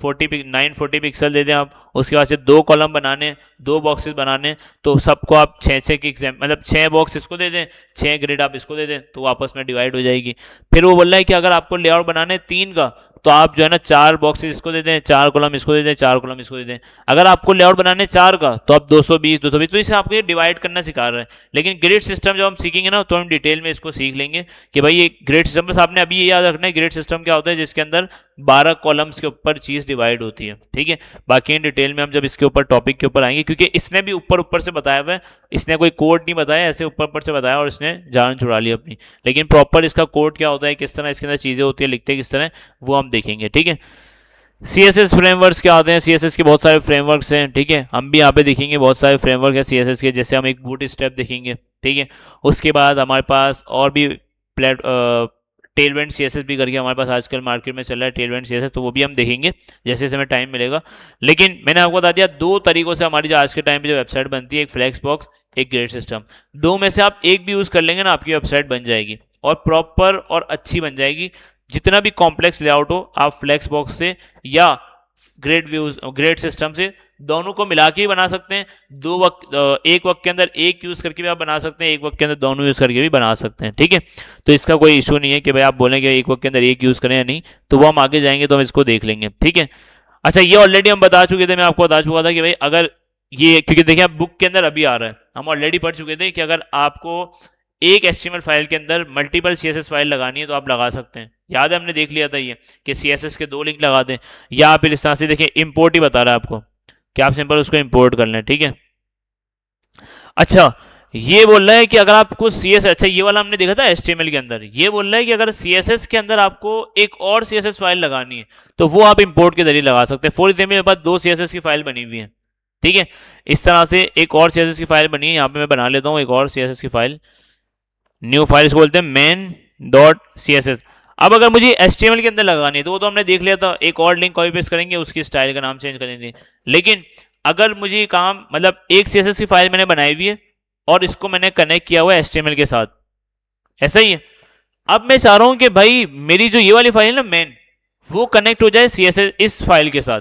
940 पिक्सल दे दें आप। उसके बाद से 2 कॉलम बनाने, 2 बॉक्सेस बनाने, तो सबको आप 6-6 की एग्जाम, मतलब 6 बॉक्स इसको दे दें, 6 ग्रिड आप इसको दे दें, तो आपस में डिवाइड हो जाएगी। फिर वो बोल रहा है कि अगर आपको लेआउट बनाने 3 का, तो आप जो है ना 4 बॉक्सेस इसको दे दें, 4 कॉलम इसको दे दें, 4 कॉलम इसको दे दें। अगर आपको लेआउट बनाने 4 का तो आप 220, तो इसे आपको डिवाइड करना सिखा रहे हैं। लेकिन ग्रिड सिस्टम जब हम सीखेंगे ना तो हम डिटेल में इसको सीख लेंगे कि भाई ये ग्रिड सिस्टम, बस आपने अभी ये याद रखना है ग्रिड सिस्टम क्या होता है, जिसके अंदर 12 कॉलम्स के ऊपर चीज डिवाइड होती है। ठीक है, बाकी इन डिटेल में हम जब इसके ऊपर टॉपिक के ऊपर आएंगे, क्योंकि इसने भी ऊपर ऊपर से बताया हुआ है, इसने कोई कोड नहीं बताया, ऐसे ऊपर ऊपर से बताया और इसने जान छुड़ा ली अपनी। लेकिन प्रॉपर इसका कोड क्या होता है, किस तरह इसके अंदर चीजें होती है, लिखते किस तरह, वो हम देखेंगे। ठीक है, CSS फ्रेमवर्क्स क्या होते हैं, CSS के बहुत सारे फ्रेमवर्क्स हैं। ठीक है, हम भी यहाँ पे देखेंगे बहुत सारे फ्रेमवर्क है CSS के, जैसे हम एक बूट स्टेप देखेंगे। ठीक है, उसके बाद हमारे पास और भी प्लेट टेलवेंट CSS भी करके हमारे पास आजकल मार्केट में चल रहा है टेलवेंट CSS, तो वो भी हम देखेंगे जैसे जैसे हमें टाइम मिलेगा। लेकिन मैंने आपको बता दिया 2 तरीकों से हमारी जो आज के टाइम पे जो वेबसाइट बनती है, एक फ्लैक्स बॉक्स, एक ग्रिड सिस्टम। 2 में से आप एक भी यूज कर लेंगे ना, आपकी वेबसाइट बन जाएगी और प्रॉपर और अच्छी बन जाएगी। जितना भी कॉम्प्लेक्स लेआउट हो आप फ्लैक्स बॉक्स से या ग्रिड सिस्टम से, दोनों को मिला के ही बना सकते हैं। एक वक्त के अंदर एक यूज करके भी आप बना सकते हैं, एक वक्त के अंदर दोनों यूज करके भी बना सकते हैं। ठीक है, तो इसका कोई इशू नहीं है कि भाई आप बोलेंगे एक वक्त के अंदर एक यूज करें या नहीं, तो वो हम आगे जाएंगे तो हम इसको देख लेंगे। ठीक है, अच्छा ये ऑलरेडी हम बता चुके थे, मैं आपको बता चुका था कि भाई अगर ये, क्योंकि देखिए आप बुक के अंदर अभी आ रहा है, हम ऑलरेडी पढ़ चुके थे कि अगर आपको एक HTML फाइल के अंदर मल्टीपल CSS फाइल लगानी है तो आप लगा सकते हैं। याद है हमने देख लिया था ये कि CSS के 2 लिंक लगा दें, या फिर इस तरह से देखिए इंपोर्ट ही बता रहा है आपको कि आप सिंपल उसको इंपोर्ट कर लें। ठीक है, अच्छा ये बोल रहा है कि अगर आपको CSS, अच्छा ये वाला हमने देखा था HTML के अंदर, ये बोल रहा है कि अगर CSS के अंदर आपको एक और CSS फाइल लगानी है तो वो आप इंपोर्ट के जरिए लगा सकते हैं। फॉर एग्जाम्पल मेरे पास 2 CSS की फाइल बनी हुई है। ठीक है, इस तरह से एक और CSS की फाइल बनी है, यहाँ पे मैं बना लेता हूँ एक और CSS की फाइल, न्यू फाइल इसको बोलते हैं main.css। अब अगर मुझे HTML के अंदर लगानी है तो वो तो हमने देख लिया था, एक और लिंक कॉपी पेस्ट करेंगे, उसकी स्टाइल का नाम चेंज कर देंगे। लेकिन अगर मुझे काम, मतलब एक CSS की फाइल मैंने बनाई हुई है और इसको मैंने कनेक्ट किया हुआ है HTML के साथ, ऐसा ही है। अब मैं चाह रहा हूं कि भाई मेरी जो ये वाली फाइल है ना मेन, वो कनेक्ट हो जाए CSS इस फाइल के साथ।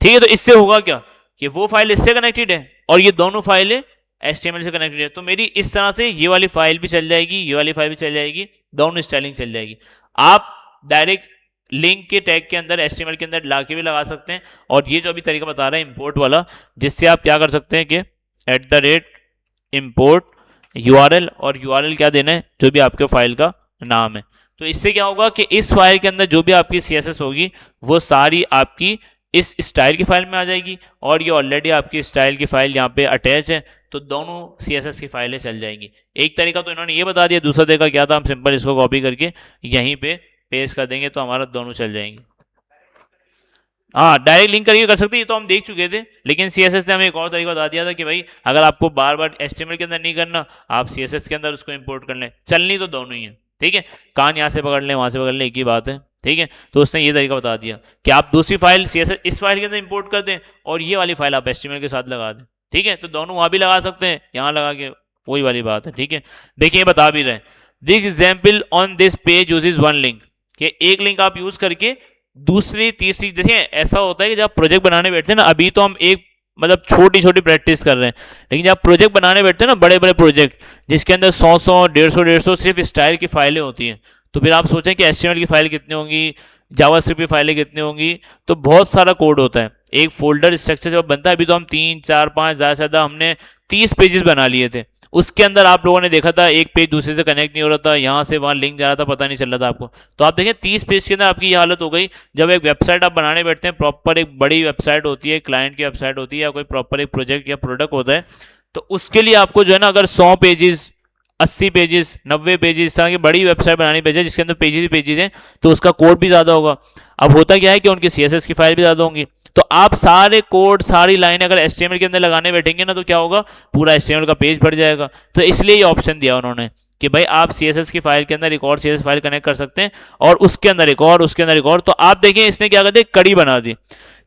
ठीक है, तो इससे होगा क्या कि वो फाइल इससे कनेक्टेड है और ये दोनों फाइलें HTML से कनेक्टेड है, तो मेरी इस तरह से ये वाली फाइल भी चल जाएगी, ये वाली फाइल भी चल जाएगी, दोनों स्टाइलिंग चल जाएगी। आप डायरेक्ट लिंक के टैग के अंदर HTML के अंदर ला के भी लगा सकते हैं। और ये जो अभी तरीका बता रहा है इंपोर्ट वाला, जिससे आप क्या कर सकते हैं कि @import URL, और URL क्या देना है, जो भी आपके फाइल का नाम है। तो इससे क्या होगा कि इस फाइल के अंदर जो भी आपकी CSS होगी वो सारी आपकी इस स्टाइल की फाइल में आ जाएगी, और ये ऑलरेडी आपकी स्टाइल की फाइल यहाँ पे अटैच है, तो दोनों CSS की फाइलें चल जाएंगी। एक तरीका तो इन्होंने ये बता दिया, दूसरा तरीका क्या था, हम सिंपल इसको कॉपी करके यहीं पे पेस्ट कर देंगे तो हमारा दोनों चल जाएंगे। हाँ, डायरेक्ट लिंक करके कर सकते हैं, ये तो हम देख चुके थे, लेकिन CSS ने हमें एक और तरीका बता दिया था कि भाई अगर आपको बार बार HTML के अंदर नहीं करना, आप CSS के अंदर उसको इंपोर्ट कर लें, चलनी तो दोनों ही है, ठीक है, कान यहाँ से पकड़ लें वहाँ से पकड़ लें, एक ही बात है, ठीक है। तो उसने ये तरीका बता दिया कि आप दूसरी फाइल CSS इस फाइल के अंदर इंपोर्ट कर दें, और ये वाली फाइल आप HTML के साथ लगा दें, ठीक है। तो दोनों वहाँ भी लगा सकते हैं, यहाँ लगा के, वही वाली बात है, ठीक है। देखिए बता भी रहे हैं, this example on this page uses one link, कि एक लिंक आप यूज करके दूसरी तीसरी, देखिए ऐसा होता है कि जब प्रोजेक्ट बनाने बैठते हैं ना, अभी तो हम एक मतलब छोटी छोटी प्रैक्टिस कर रहे हैं, लेकिन जब प्रोजेक्ट बनाने बैठते हैं ना, बड़े बड़े प्रोजेक्ट जिसके अंदर 100 150 सिर्फ स्टाइल की फाइलें होती हैं, तो फिर आप सोचें कि HTML की फाइल कितनी होंगी, जावास्क्रिप्ट की फाइलें कितनी होंगी, तो बहुत सारा कोड होता है। एक फोल्डर स्ट्रक्चर जब बनता है, अभी तो हम 3 4 5 ज़्यादा से ज़्यादा हमने 30 पेजेस बना लिए थे, उसके अंदर आप लोगों ने देखा था एक पेज दूसरे से कनेक्ट नहीं हो रहा था, यहाँ से वहाँ लिंक जा रहा था, पता नहीं चल रहा था आपको। तो आप देखें 30 पेज के अंदर आपकी ये हालत हो गई। जब एक वेबसाइट आप बनाने बैठते हैं, प्रॉपर एक बड़ी वेबसाइट होती है, क्लाइंट की वेबसाइट होती है, या कोई प्रॉपर एक प्रोजेक्ट या प्रोडक्ट होता है, तो उसके लिए आपको जो है ना, अगर 100 पेजेस 80 पेजेस 90 पेजेस इस तरह की बड़ी वेबसाइट बनानी पेजेस जिसके अंदर पेजेस ही पेजेस हैं, तो उसका कोड भी ज़्यादा होगा। अब होता क्या है कि उनकी CSS की फाइल भी ज़्यादा होंगी, तो आप सारे कोड सारी लाइनें अगर HTML के अंदर लगाने बैठेंगे ना, तो क्या होगा, पूरा HTML का पेज भर जाएगा। तो इसलिए ये ऑप्शन दिया उन्होंने कि भाई आप CSS की फाइल के अंदर एक और CSS फाइल कनेक्ट कर सकते हैं, और उसके अंदर एक और, उसके अंदर एक और। तो आप देखें इसने क्या कर दिया, कड़ी बना दी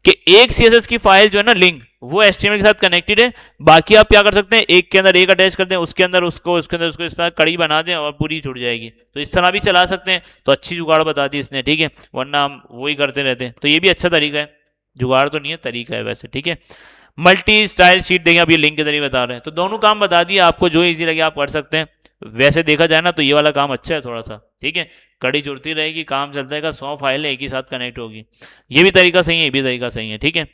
कि एक CSS की फाइल जो है ना, लिंक वो HTML के साथ कनेक्टेड है, बाकी आप क्या कर सकते हैं, एक के अंदर एक अटैच कर दें, उसके अंदर उसको, उसके अंदर उसको, इस तरह कड़ी बना दें और पूरी छूट जाएगी। तो इस तरह भी चला सकते हैं। तो अच्छी जुगाड़ बता दी इसने, ठीक है, वरना हम वही करते रहते हैं। तो ये भी अच्छा तरीका है, जुगाड़ तो नहीं है, तरीका है वैसे, ठीक है। मल्टी स्टाइल शीट देंगे, अब ये लिंक के जरिए बता रहे हैं, तो दोनों काम बता दिए आपको, जो इजी लगे आप कर सकते हैं। वैसे देखा जाए ना तो ये वाला काम अच्छा है थोड़ा सा, ठीक है, कड़ी जुड़ती रहेगी, काम चलता रहेगा, 100 फाइलें एक ही साथ कनेक्ट होगी। ये भी तरीका सही है, ये भी तरीका सही है, ठीक है।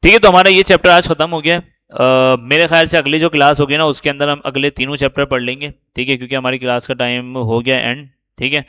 ठीक है, तो हमारा ये चैप्टर आज खत्म हो गया है। मेरे ख्याल से अगली जो क्लास होगी ना, उसके अंदर हम अगले तीनों चैप्टर पढ़ लेंगे, ठीक है, क्योंकि हमारी क्लास का टाइम हो गया एंड, ठीक है।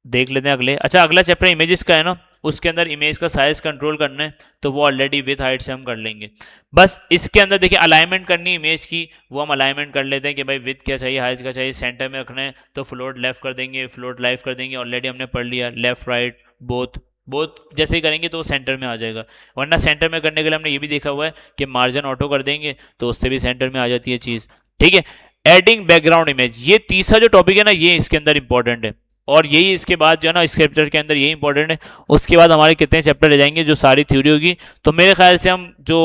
देख लेते हैं अगले। अच्छा, अगला चैप्टर इमेजेस का है ना, उसके अंदर इमेज का साइज कंट्रोल करना है, तो वो ऑलरेडी विथ हाइट से हम कर लेंगे। बस इसके अंदर देखिए अलाइनमेंट करनी है इमेज की, वो हम अलाइनमेंट कर लेते हैं कि भाई विथ क्या चाहिए, हाइट क्या चाहिए, सेंटर में रखना है तो फ्लोट लेफ्ट कर देंगे, फ्लोट राइट कर देंगे, ऑलरेडी हमने पढ़ लिया, लेफ्ट राइट बोथ, बोथ जैसे ही करेंगे तो वो सेंटर में आ जाएगा। वरना सेंटर में करने के लिए हमने ये भी देखा हुआ है कि मार्जिन ऑटो कर देंगे तो उससे भी सेंटर में आ जाती है चीज़, ठीक है। एडिंग बैकग्राउंड इमेज, ये तीसरा जो टॉपिक है ना, ये इसके अंदर इंपॉर्टेंट है, और यही इसके बाद जो है ना, इस चैप्टर के अंदर यही इंपॉर्टेंट है। उसके बाद हमारे कितने चैप्टर रह जाएंगे, जो सारी थ्योरी होगी, तो मेरे ख्याल से हम जो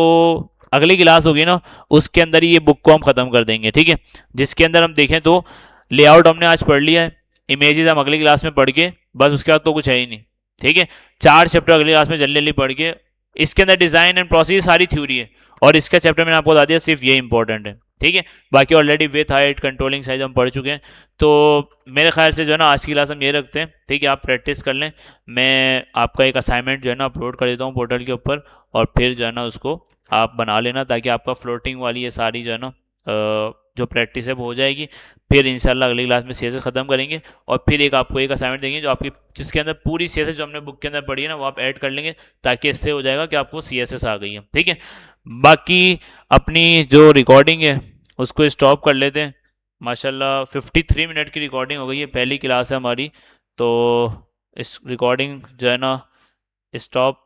अगली क्लास होगी ना, उसके अंदर ही ये बुक को हम खत्म कर देंगे, ठीक है। जिसके अंदर हम देखें तो लेआउट हमने आज पढ़ लिया है, इमेजेस हम अगली क्लास में पढ़ के, बस उसके बाद तो कुछ है ही नहीं, ठीक है। 4 चैप्टर अगली क्लास में जल्दी जल्दी पढ़ के, इसके अंदर डिजाइन एंड प्रोसेस सारी थ्योरी है, और इसका चैप्टर मैंने आपको बता दिया सिर्फ ये इंपॉर्टेंट है, ठीक है। बाकी already with height controlling size हम पढ़ चुके हैं। तो मेरे ख्याल से जो है ना, आज की क्लास हम ये रखते हैं, ठीक है। आप प्रैक्टिस कर लें, मैं आपका एक असाइनमेंट जो है ना अपलोड कर देता हूँ पोर्टल के ऊपर, और फिर जो है ना उसको आप बना लेना, ताकि आपका फ्लोटिंग वाली ये सारी जो है ना जो प्रैक्टिस है वो हो जाएगी। फिर इंशाल्लाह अगली क्लास में CSS ख़त्म करेंगे, और फिर एक आपको एक असाइनमेंट देंगे जो आपकी, जिसके अंदर पूरी CSS जो हमने बुक के अंदर पढ़ी है ना, वो आप ऐड कर लेंगे, ताकि इससे हो जाएगा कि आपको CSS आ गई है, ठीक है। बाकी अपनी जो रिकॉर्डिंग है उसको स्टॉप कर लेते हैं। माशाल्लाह 53 मिनट की रिकॉर्डिंग हो गई है, पहली क्लास है हमारी, तो इस रिकॉर्डिंग जो है ना स्टॉप